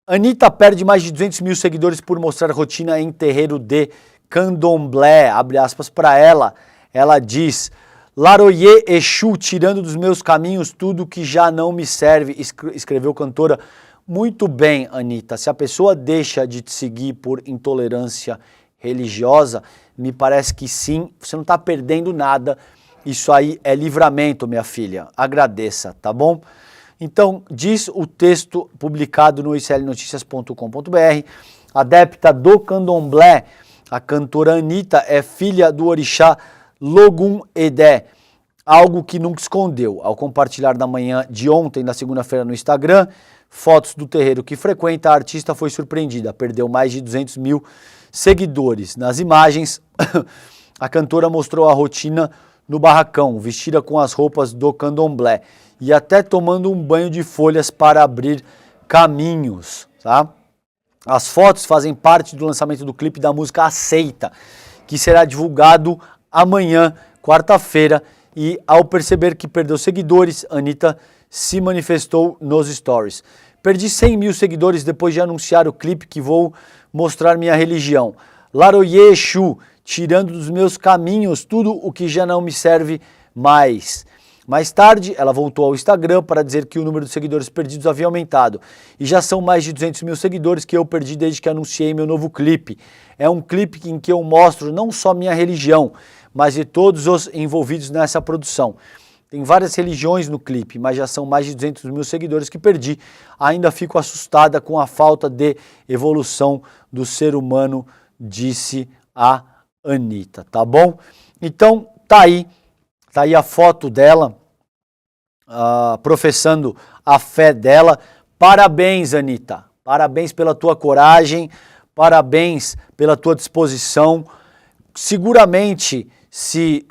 Anitta perde mais de 200 mil seguidores por mostrar rotina em terreiro de candomblé, abre aspas para ela, ela diz... Laroye Exu, tirando dos meus caminhos tudo que já não me serve, escreveu cantora. Muito bem, Anitta, se a pessoa deixa de te seguir por intolerância religiosa, Me parece que sim, você não está perdendo nada. Isso aí é livramento, minha filha. Agradeça, tá bom? Então, diz o texto publicado no iclnoticias.com.br. Adepta do candomblé, a cantora Anitta é filha do orixá Logum Edé, algo que nunca escondeu. Ao compartilhar na manhã de ontem, na segunda-feira, no Instagram, fotos do terreiro que frequenta, a artista foi surpreendida, perdeu mais de 200 mil seguidores. Nas imagens, a cantora mostrou a rotina no barracão, vestida com as roupas do candomblé e até tomando um banho de folhas para abrir caminhos, tá? As fotos fazem parte do lançamento do clipe da música Aceita, que será divulgado amanhã, quarta-feira, e ao perceber que perdeu seguidores, Anitta se manifestou nos stories. Perdi 100 mil seguidores depois de anunciar o clipe que vou mostrar minha religião. Laroye Exu, tirando dos meus caminhos tudo o que já não me serve mais. Mais tarde, ela voltou ao Instagram para dizer que o número de seguidores perdidos havia aumentado. E já são mais de 200 mil seguidores que eu perdi desde que anunciei meu novo clipe. É um clipe em que eu mostro não só minha religião, mas de todos os envolvidos nessa produção. Tem várias religiões no clipe, mas já são mais de 200 mil seguidores que perdi. Ainda fico assustada com a falta de evolução do ser humano, disse a Anitta, tá bom? Então, tá aí a foto dela, professando a fé dela. Parabéns, Anitta, parabéns pela tua coragem, parabéns pela tua disposição. Seguramente, se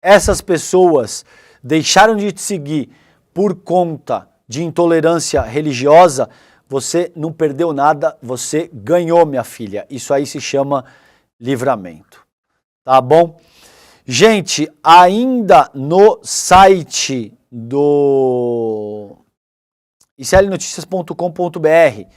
essas pessoas deixaram de te seguir por conta de intolerância religiosa, você não perdeu nada, você ganhou, minha filha. Isso aí se chama livramento, tá bom? Gente, ainda no site do iclnoticias.com.br,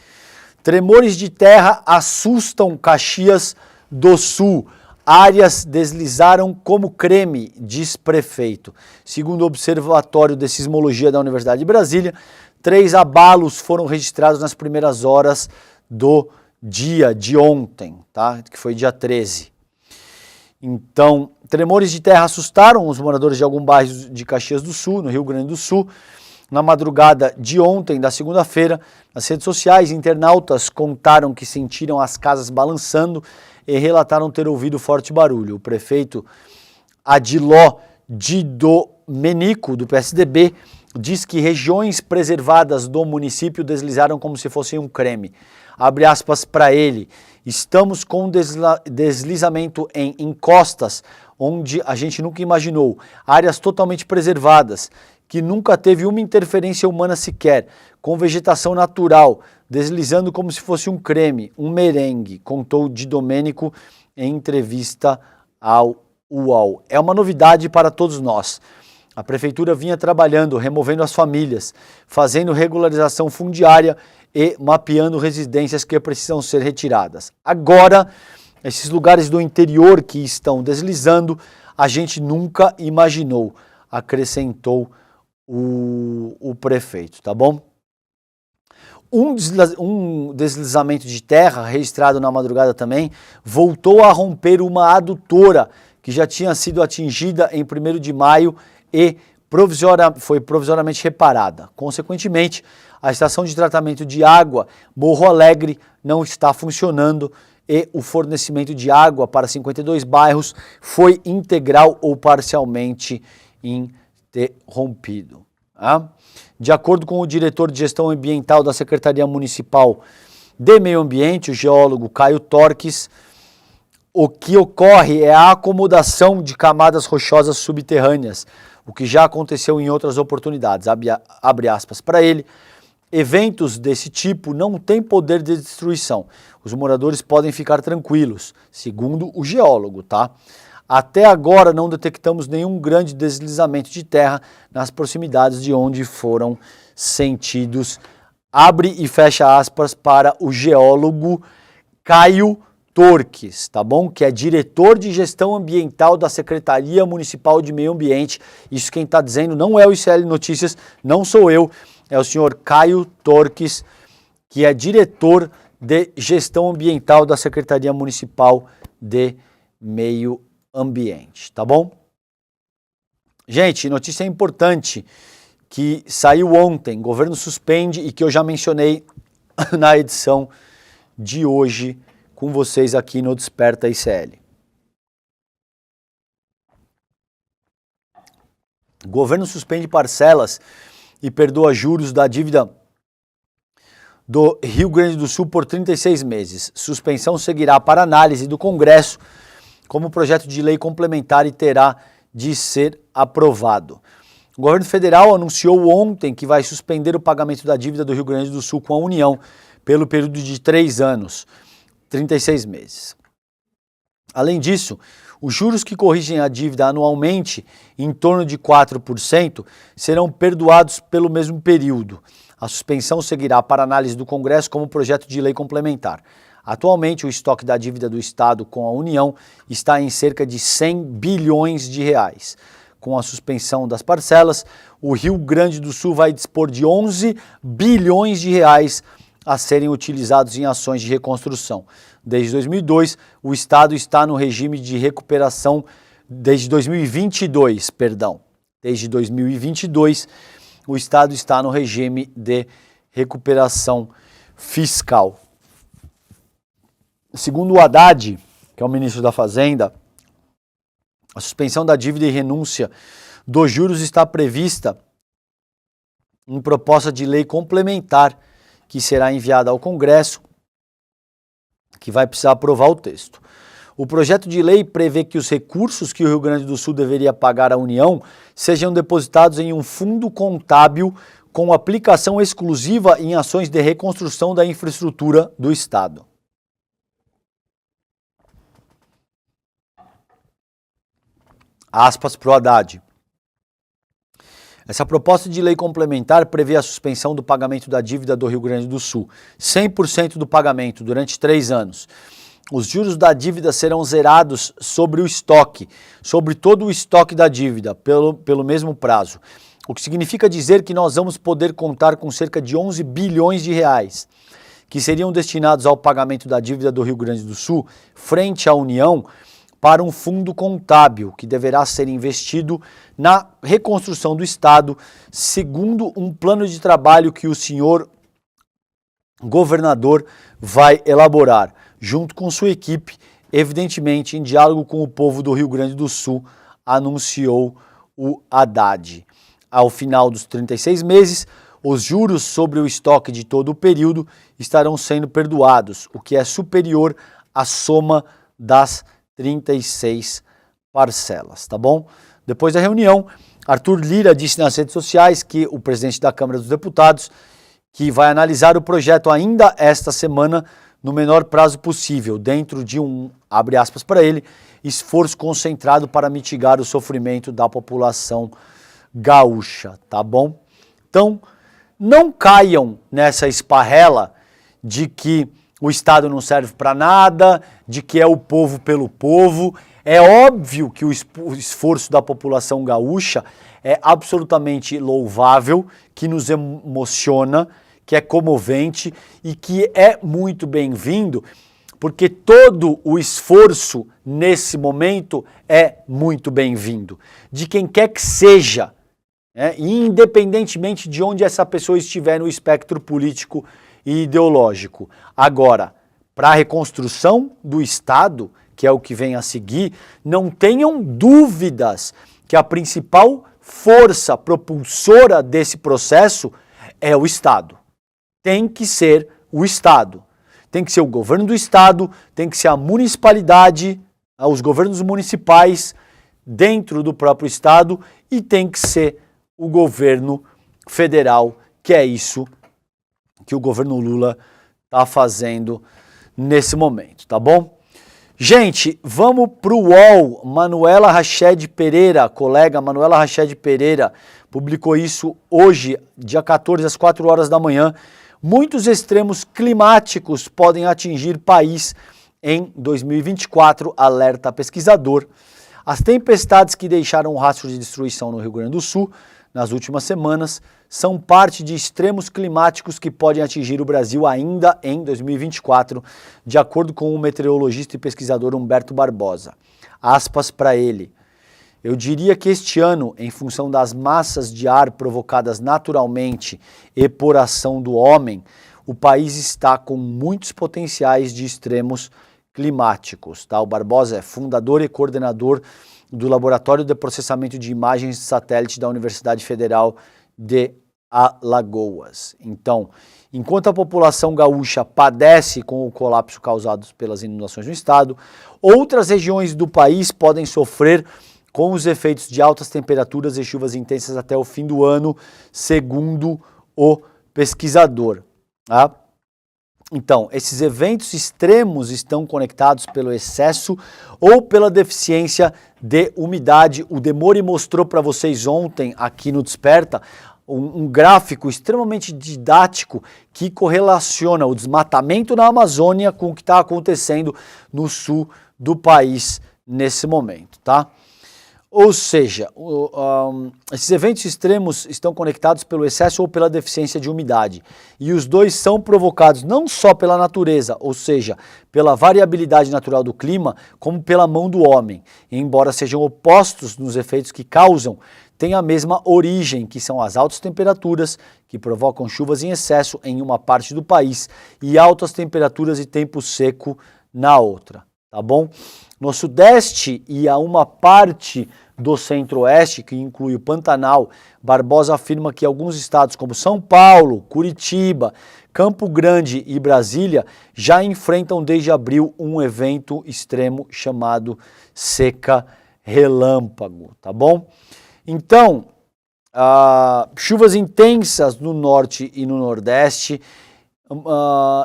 tremores de terra assustam Caxias do Sul. Áreas deslizaram como creme, diz prefeito. Segundo o Observatório de Sismologia da Universidade de Brasília, 3 abalos foram registrados nas primeiras horas do dia de ontem, tá? Que foi dia 13. Então, tremores de terra assustaram os moradores de alguns bairros de Caxias do Sul, no Rio Grande do Sul. Na madrugada de ontem, da segunda-feira, nas redes sociais, internautas contaram que sentiram as casas balançando e relataram ter ouvido forte barulho. O prefeito Adiló Didomenico, do PSDB, diz que regiões preservadas do município deslizaram como se fossem um creme. Abre aspas para ele: estamos com deslizamento em encostas onde a gente nunca imaginou, áreas totalmente preservadas, que nunca teve uma interferência humana sequer, com vegetação natural, deslizando como se fosse um creme, um merengue, contou Didomenico em entrevista ao UOL. É uma novidade para todos nós. A prefeitura vinha trabalhando, removendo as famílias, fazendo regularização fundiária e mapeando residências que precisam ser retiradas. Agora, esses lugares do interior que estão deslizando, a gente nunca imaginou, acrescentou o prefeito, tá bom? Um deslizamento de terra registrado na madrugada também voltou a romper uma adutora que já tinha sido atingida em 1º de maio e foi provisoriamente reparada. Consequentemente, a estação de tratamento de água Morro Alegre não está funcionando e o fornecimento de água para 52 bairros foi integral ou parcialmente interrompido. Tá? De acordo com o diretor de gestão ambiental da Secretaria Municipal de Meio Ambiente, o geólogo Caio Torques, o que ocorre é a acomodação de camadas rochosas subterrâneas, o que já aconteceu em outras oportunidades. Abre aspas para ele: eventos desse tipo não têm poder de destruição. Os moradores podem ficar tranquilos, segundo o geólogo, tá? Até agora não detectamos nenhum grande deslizamento de terra nas proximidades de onde foram sentidos. Abre e fecha aspas para o geólogo Caio Torques, tá bom? Que é diretor de gestão ambiental da Secretaria Municipal de Meio Ambiente. Isso quem está dizendo não é o ICL Notícias, não sou eu, é o senhor Caio Torques, que é diretor de gestão ambiental da Secretaria Municipal de meio ambiente, tá bom? Gente, notícia importante que saiu ontem, governo suspende e que eu já mencionei na edição de hoje com vocês aqui no Desperta ICL. Governo suspende parcelas e perdoa juros da dívida do Rio Grande do Sul por 36 meses. Suspensão seguirá para análise do Congresso como projeto de lei complementar e terá de ser aprovado. O governo federal anunciou ontem que vai suspender o pagamento da dívida do Rio Grande do Sul com a União pelo período de 3 anos, 36 meses. Além disso, os juros que corrigem a dívida anualmente, em torno de 4%, serão perdoados pelo mesmo período. A suspensão seguirá para análise do Congresso como projeto de lei complementar. Atualmente, o estoque da dívida do Estado com a União está em cerca de 100 bilhões de reais. Com a suspensão das parcelas, o Rio Grande do Sul vai dispor de 11 bilhões de reais a serem utilizados em ações de reconstrução. Desde 2002, o Estado está no regime de recuperação, desde 2022, o Estado está no regime de recuperação fiscal. Segundo o Haddad, que é o ministro da Fazenda, a suspensão da dívida e renúncia dos juros está prevista em proposta de lei complementar que será enviada ao Congresso, que vai precisar aprovar o texto. O projeto de lei prevê que os recursos que o Rio Grande do Sul deveria pagar à União sejam depositados em um fundo contábil com aplicação exclusiva em ações de reconstrução da infraestrutura do Estado. Aspas para o Haddad. Essa proposta de lei complementar prevê a suspensão do pagamento da dívida do Rio Grande do Sul, 100% do pagamento durante 3 anos. Os juros da dívida serão zerados sobre o estoque, sobre todo o estoque da dívida, pelo mesmo prazo. O que significa dizer que nós vamos poder contar com cerca de 11 bilhões de reais, que seriam destinados ao pagamento da dívida do Rio Grande do Sul, frente à União, para um fundo contábil, que deverá ser investido na reconstrução do Estado, segundo um plano de trabalho que o senhor governador vai elaborar, junto com sua equipe, evidentemente em diálogo com o povo do Rio Grande do Sul, anunciou o Haddad. Ao final dos 36 meses, os juros sobre o estoque de todo o período estarão sendo perdoados, o que é superior à soma das 36 parcelas, tá bom? Depois da reunião, Arthur Lira disse nas redes sociais que o presidente da Câmara dos Deputados que vai analisar o projeto ainda esta semana no menor prazo possível, dentro de um, abre aspas para ele, esforço concentrado para mitigar o sofrimento da população gaúcha, tá bom? Então, não caiam nessa esparrela de que o Estado não serve para nada, de que é o povo pelo povo. É óbvio que o esforço da população gaúcha é absolutamente louvável, que nos emociona, que é comovente e que é muito bem-vindo, porque todo o esforço nesse momento é muito bem-vindo, de quem quer que seja, né? Independentemente de onde essa pessoa estiver no espectro político e ideológico. Agora, para a reconstrução do Estado, que é o que vem a seguir, não tenham dúvidas que a principal força propulsora desse processo é o Estado. Tem que ser o Estado. Tem que ser o governo do Estado, tem que ser a municipalidade, os governos municipais dentro do próprio Estado e tem que ser o governo federal, que é isso que o governo Lula está fazendo nesse momento, tá bom? Gente, vamos para o UOL. Manuela Rached Pereira, colega Manuela Rached Pereira, publicou isso hoje, dia 14, às 4 horas da manhã. Muitos extremos climáticos podem atingir país em 2024, alerta pesquisador. As tempestades que deixaram um rastro de destruição no Rio Grande do Sul nas últimas semanas são parte de extremos climáticos que podem atingir o Brasil ainda em 2024, de acordo com o meteorologista e pesquisador Humberto Barbosa. Aspas para ele. Eu diria que este ano, em função das massas de ar provocadas naturalmente e por ação do homem, o país está com muitos potenciais de extremos climáticos. Tá? O Barbosa é fundador e coordenador do Laboratório de Processamento de Imagens de Satélite da Universidade Federal de Alagoas. Então, enquanto a população gaúcha padece com o colapso causado pelas inundações no estado, outras regiões do país podem sofrer com os efeitos de altas temperaturas e chuvas intensas até o fim do ano, segundo o pesquisador. Tá? Então, esses eventos extremos estão conectados pelo excesso ou pela deficiência de umidade. O Demore mostrou para vocês ontem aqui no Desperta um gráfico extremamente didático que correlaciona o desmatamento na Amazônia com o que está acontecendo no sul do país nesse momento, tá? Ou seja, esses eventos extremos estão conectados pelo excesso ou pela deficiência de umidade. E os dois são provocados não só pela natureza, ou seja, pela variabilidade natural do clima, como pela mão do homem. E, embora sejam opostos nos efeitos que causam, têm a mesma origem, que são as altas temperaturas, que provocam chuvas em excesso em uma parte do país, e altas temperaturas e tempo seco na outra. Tá bom? No Sudeste e a uma parte do Centro-Oeste, que inclui o Pantanal, Barbosa afirma que alguns estados como São Paulo, Curitiba, Campo Grande e Brasília já enfrentam desde abril um evento extremo chamado seca relâmpago, tá bom? Então, chuvas intensas no Norte e no Nordeste,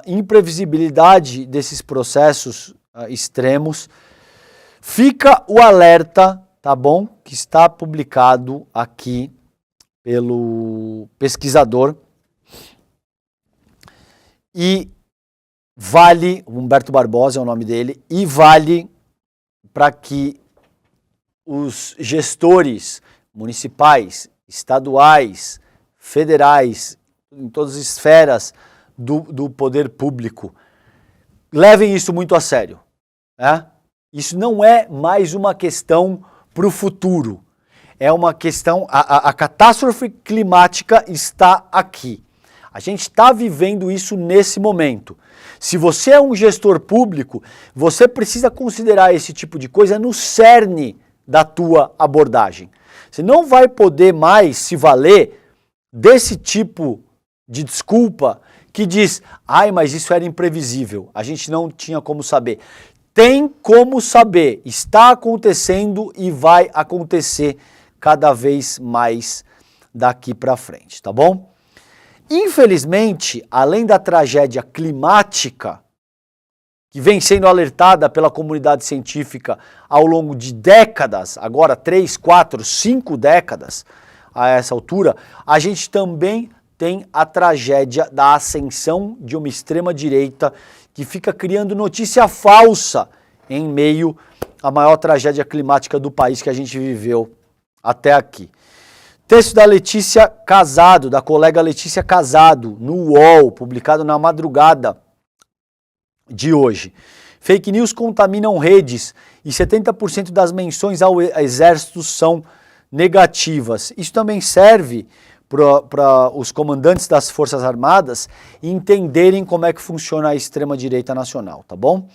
imprevisibilidade desses processos extremos. Fica o alerta, tá bom? Que está publicado aqui pelo pesquisador e vale, Humberto Barbosa é o nome dele, e vale para que os gestores municipais, estaduais, federais, em todas as esferas do poder público, levem isso muito a sério, né? Isso não é mais uma questão para o futuro, é uma questão, a catástrofe climática está aqui. A gente está vivendo isso nesse momento. Se você é um gestor público, você precisa considerar esse tipo de coisa no cerne da tua abordagem. Você não vai poder mais se valer desse tipo de desculpa que diz, mas isso era imprevisível, a gente não tinha como saber. Tem como saber, está acontecendo e vai acontecer cada vez mais daqui para frente, tá bom? Infelizmente, além da tragédia climática, que vem sendo alertada pela comunidade científica ao longo de décadas, agora 3, 4, 5 décadas a essa altura, a gente também tem a tragédia da ascensão de uma extrema-direita que fica criando notícia falsa em meio à maior tragédia climática do país que a gente viveu até aqui. Texto da Letícia Casado, da colega Letícia Casado, no UOL, publicado na madrugada de hoje. Fake news contaminam redes e 70% das menções ao exército são negativas. Isso também serve para os comandantes das Forças Armadas entenderem como é que funciona a extrema-direita nacional, tá bom?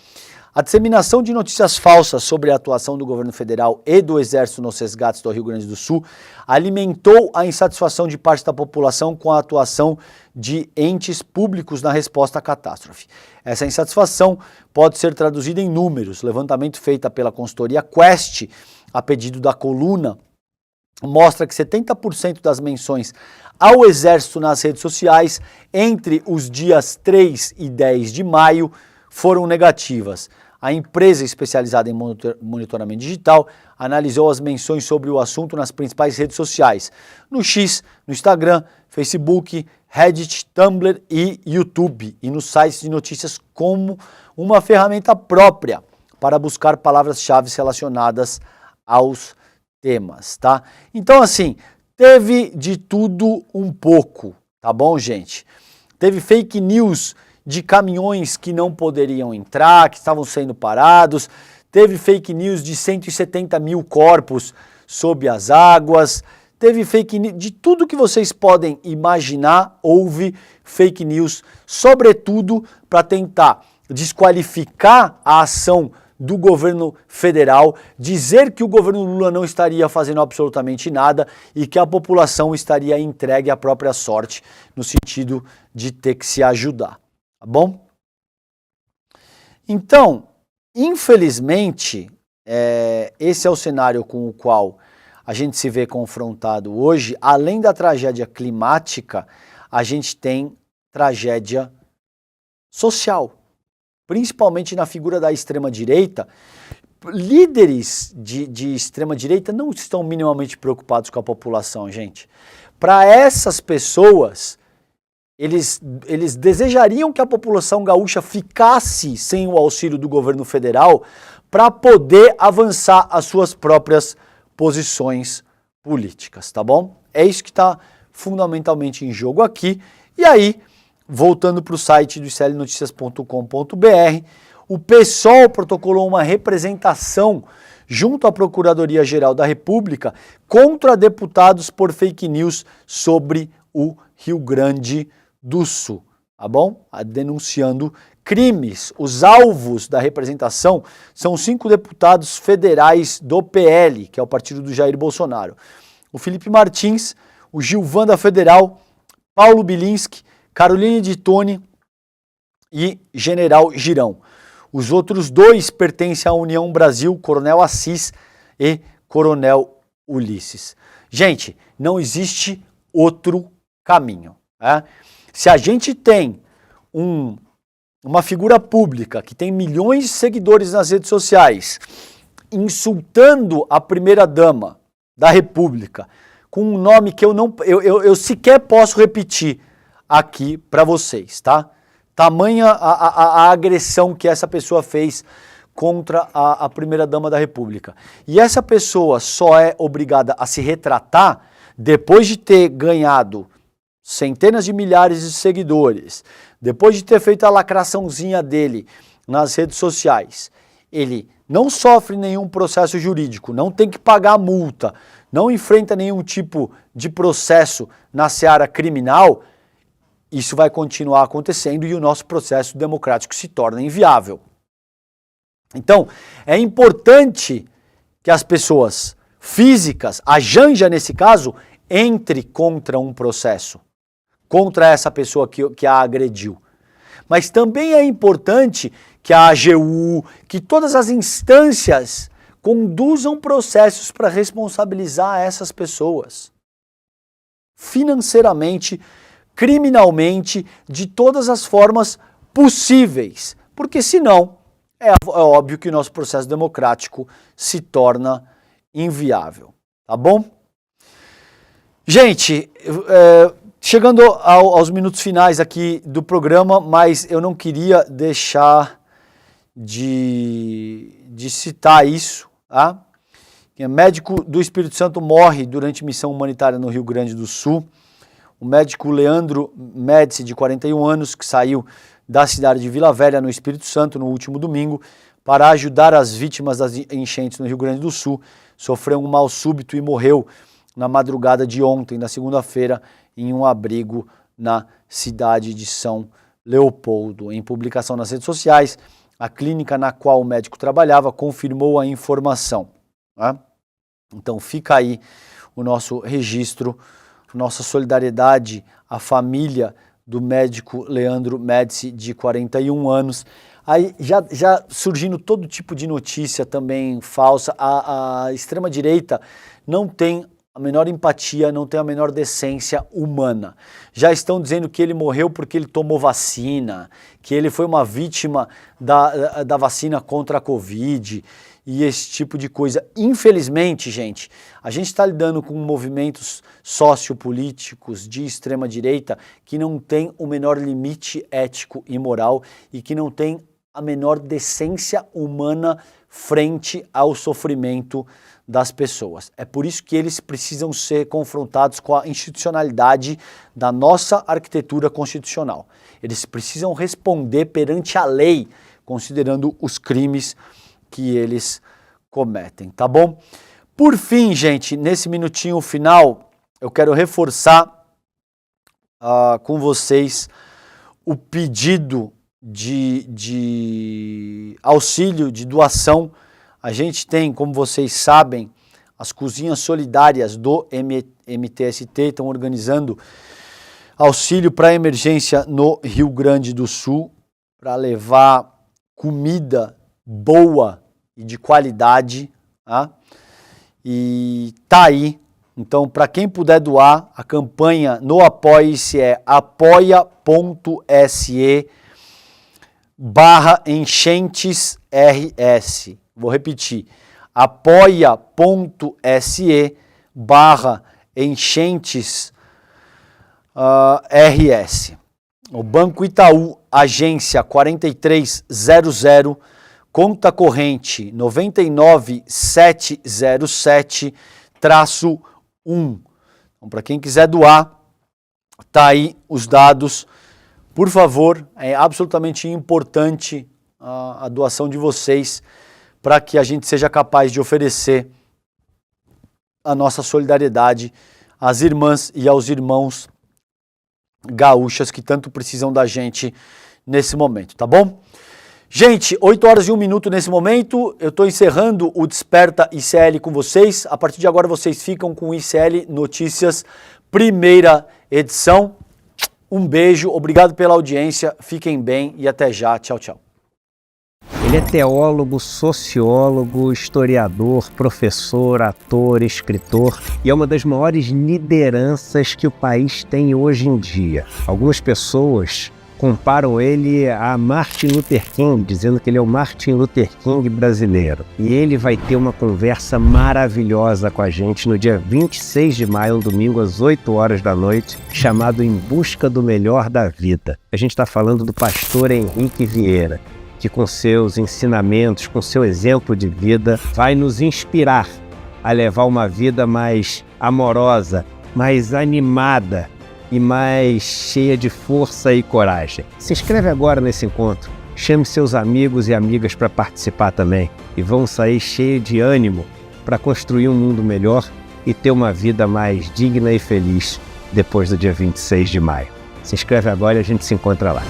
A disseminação de notícias falsas sobre a atuação do governo federal e do Exército nos resgates do Rio Grande do Sul alimentou a insatisfação de parte da população com a atuação de entes públicos na resposta à catástrofe. Essa insatisfação pode ser traduzida em números. Levantamento feito pela consultoria Quest, a pedido da Coluna, mostra que 70% das menções ao Exército nas redes sociais entre os dias 3 e 10 de maio foram negativas. A empresa especializada em monitoramento digital analisou as menções sobre o assunto nas principais redes sociais, no X, no Instagram, Facebook, Reddit, Tumblr e YouTube, e nos sites de notícias como uma ferramenta própria para buscar palavras-chave relacionadas aos temas, tá? Então, assim, Teve de tudo um pouco, tá bom, gente? Teve fake news de caminhões que não poderiam entrar, que estavam sendo parados. Teve fake news de 170 mil corpos sob as águas. Teve fake news de tudo que vocês podem imaginar. Houve fake news, sobretudo para tentar desqualificar a ação do governo federal, dizer que o governo Lula não estaria fazendo absolutamente nada e que a população estaria entregue à própria sorte, no sentido de ter que se ajudar, tá bom? Então, infelizmente, esse é o cenário com o qual a gente se vê confrontado hoje. Além da tragédia climática, a gente tem tragédia social. Principalmente na figura da extrema-direita. Líderes de extrema-direita não estão minimamente preocupados com a população, gente. Para essas pessoas, eles desejariam que a população gaúcha ficasse sem o auxílio do governo federal para poder avançar as suas próprias posições políticas, tá bom? É isso que está fundamentalmente em jogo aqui. E aí, voltando para o site do iclnoticias.com.br, o PSOL protocolou uma representação junto à Procuradoria-Geral da República contra deputados por fake news sobre o Rio Grande do Sul, tá bom? Denunciando crimes. Os alvos da representação são 5 deputados federais do PL, que é o partido do Jair Bolsonaro. O Felipe Martins, o Gilvan da Federal, Paulo Bilinski, Caroline de Tone e General Girão. Os outros 2 pertencem à União Brasil, Coronel Assis e Coronel Ulisses. Gente, não existe outro caminho. Né? Se a gente tem uma figura pública que tem milhões de seguidores nas redes sociais, insultando a primeira-dama da República, com um nome que eu sequer posso repetir aqui para vocês, tá? Tamanha a agressão que essa pessoa fez contra a primeira-dama da República. E essa pessoa só é obrigada a se retratar depois de ter ganhado centenas de milhares de seguidores, depois de ter feito a lacraçãozinha dele nas redes sociais. Ele não sofre nenhum processo jurídico, não tem que pagar multa, não enfrenta nenhum tipo de processo na seara criminal. Isso vai continuar acontecendo e o nosso processo democrático se torna inviável. Então, é importante que as pessoas físicas, a Janja nesse caso, entre contra um processo, contra essa pessoa que a agrediu. Mas também é importante que a AGU, que todas as instâncias conduzam processos para responsabilizar essas pessoas. Financeiramente, criminalmente, de todas as formas possíveis, porque senão é óbvio que o nosso processo democrático se torna inviável, tá bom? Gente, chegando aos minutos finais aqui do programa, mas eu não queria deixar de citar isso, tá? Médico do Espírito Santo morre durante missão humanitária no Rio Grande do Sul. O médico Leandro Médici, de 41 anos, que saiu da cidade de Vila Velha, no Espírito Santo, no último domingo, para ajudar as vítimas das enchentes no Rio Grande do Sul, sofreu um mal súbito e morreu na madrugada de ontem, na segunda-feira, em um abrigo na cidade de São Leopoldo. Em publicação nas redes sociais, a clínica na qual o médico trabalhava confirmou a informação. Né? Então fica aí o nosso registro, nossa solidariedade à família do médico Leandro Médici, de 41 anos. Aí já surgindo todo tipo de notícia também falsa. A extrema-direita não tem a menor empatia, não tem a menor decência humana. Já estão dizendo que ele morreu porque ele tomou vacina, que ele foi uma vítima da vacina contra a Covid e esse tipo de coisa. Infelizmente, gente, a gente está lidando com movimentos sociopolíticos de extrema-direita que não tem o menor limite ético e moral e que não tem a menor decência humana frente ao sofrimento das pessoas. É por isso que eles precisam ser confrontados com a institucionalidade da nossa arquitetura constitucional. Eles precisam responder perante a lei, considerando os crimes que eles cometem, tá bom? Por fim, gente, nesse minutinho final, eu quero reforçar com vocês o pedido de auxílio, de doação. A gente tem, como vocês sabem, as cozinhas solidárias do MTST estão organizando auxílio para emergência no Rio Grande do Sul, para levar comida boa e de qualidade, tá? E tá aí. Então, para quem puder doar, a campanha no Apoie-se é apoia.se/enchentesrs. Vou repetir, apoia.se/enchentesrs. O Banco Itaú, agência 4300, conta corrente 99707-1. Então, para quem quiser doar, tá aí os dados. Por favor, é absolutamente importante a doação de vocês para que a gente seja capaz de oferecer a nossa solidariedade às irmãs e aos irmãos gaúchas que tanto precisam da gente nesse momento, tá bom? Gente, 8 horas e 1 minuto nesse momento, eu estou encerrando o Desperta ICL com vocês. A partir de agora vocês ficam com o ICL Notícias, primeira edição. Um beijo, obrigado pela audiência, fiquem bem e até já. Tchau, tchau. Ele é teólogo, sociólogo, historiador, professor, ator, escritor e é uma das maiores lideranças que o país tem hoje em dia. Algumas pessoas comparam ele a Martin Luther King, dizendo que ele é o Martin Luther King brasileiro. E ele vai ter uma conversa maravilhosa com a gente no dia 26 de maio, um domingo, às 8 horas da noite, chamado Em Busca do Melhor da Vida. A gente está falando do pastor Henrique Vieira, que com seus ensinamentos, com seu exemplo de vida, vai nos inspirar a levar uma vida mais amorosa, mais animada e mais cheia de força e coragem. Se inscreve agora nesse encontro, chame seus amigos e amigas para participar também e vão sair cheios de ânimo para construir um mundo melhor e ter uma vida mais digna e feliz depois do dia 26 de maio. Se inscreve agora e a gente se encontra lá.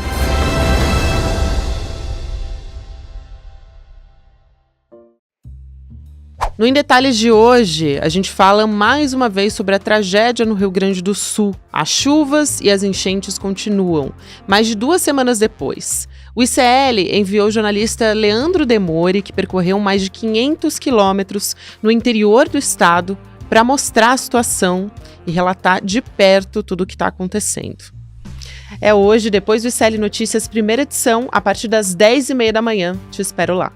No Em Detalhes de hoje, a gente fala mais uma vez sobre a tragédia no Rio Grande do Sul. As chuvas e as enchentes continuam, mais de 2 semanas depois. O ICL enviou o jornalista Leandro Demore, que percorreu mais de 500 quilômetros no interior do estado, para mostrar a situação e relatar de perto tudo o que está acontecendo. É hoje, depois do ICL Notícias, primeira edição, a partir das 10h30 da manhã. Te espero lá.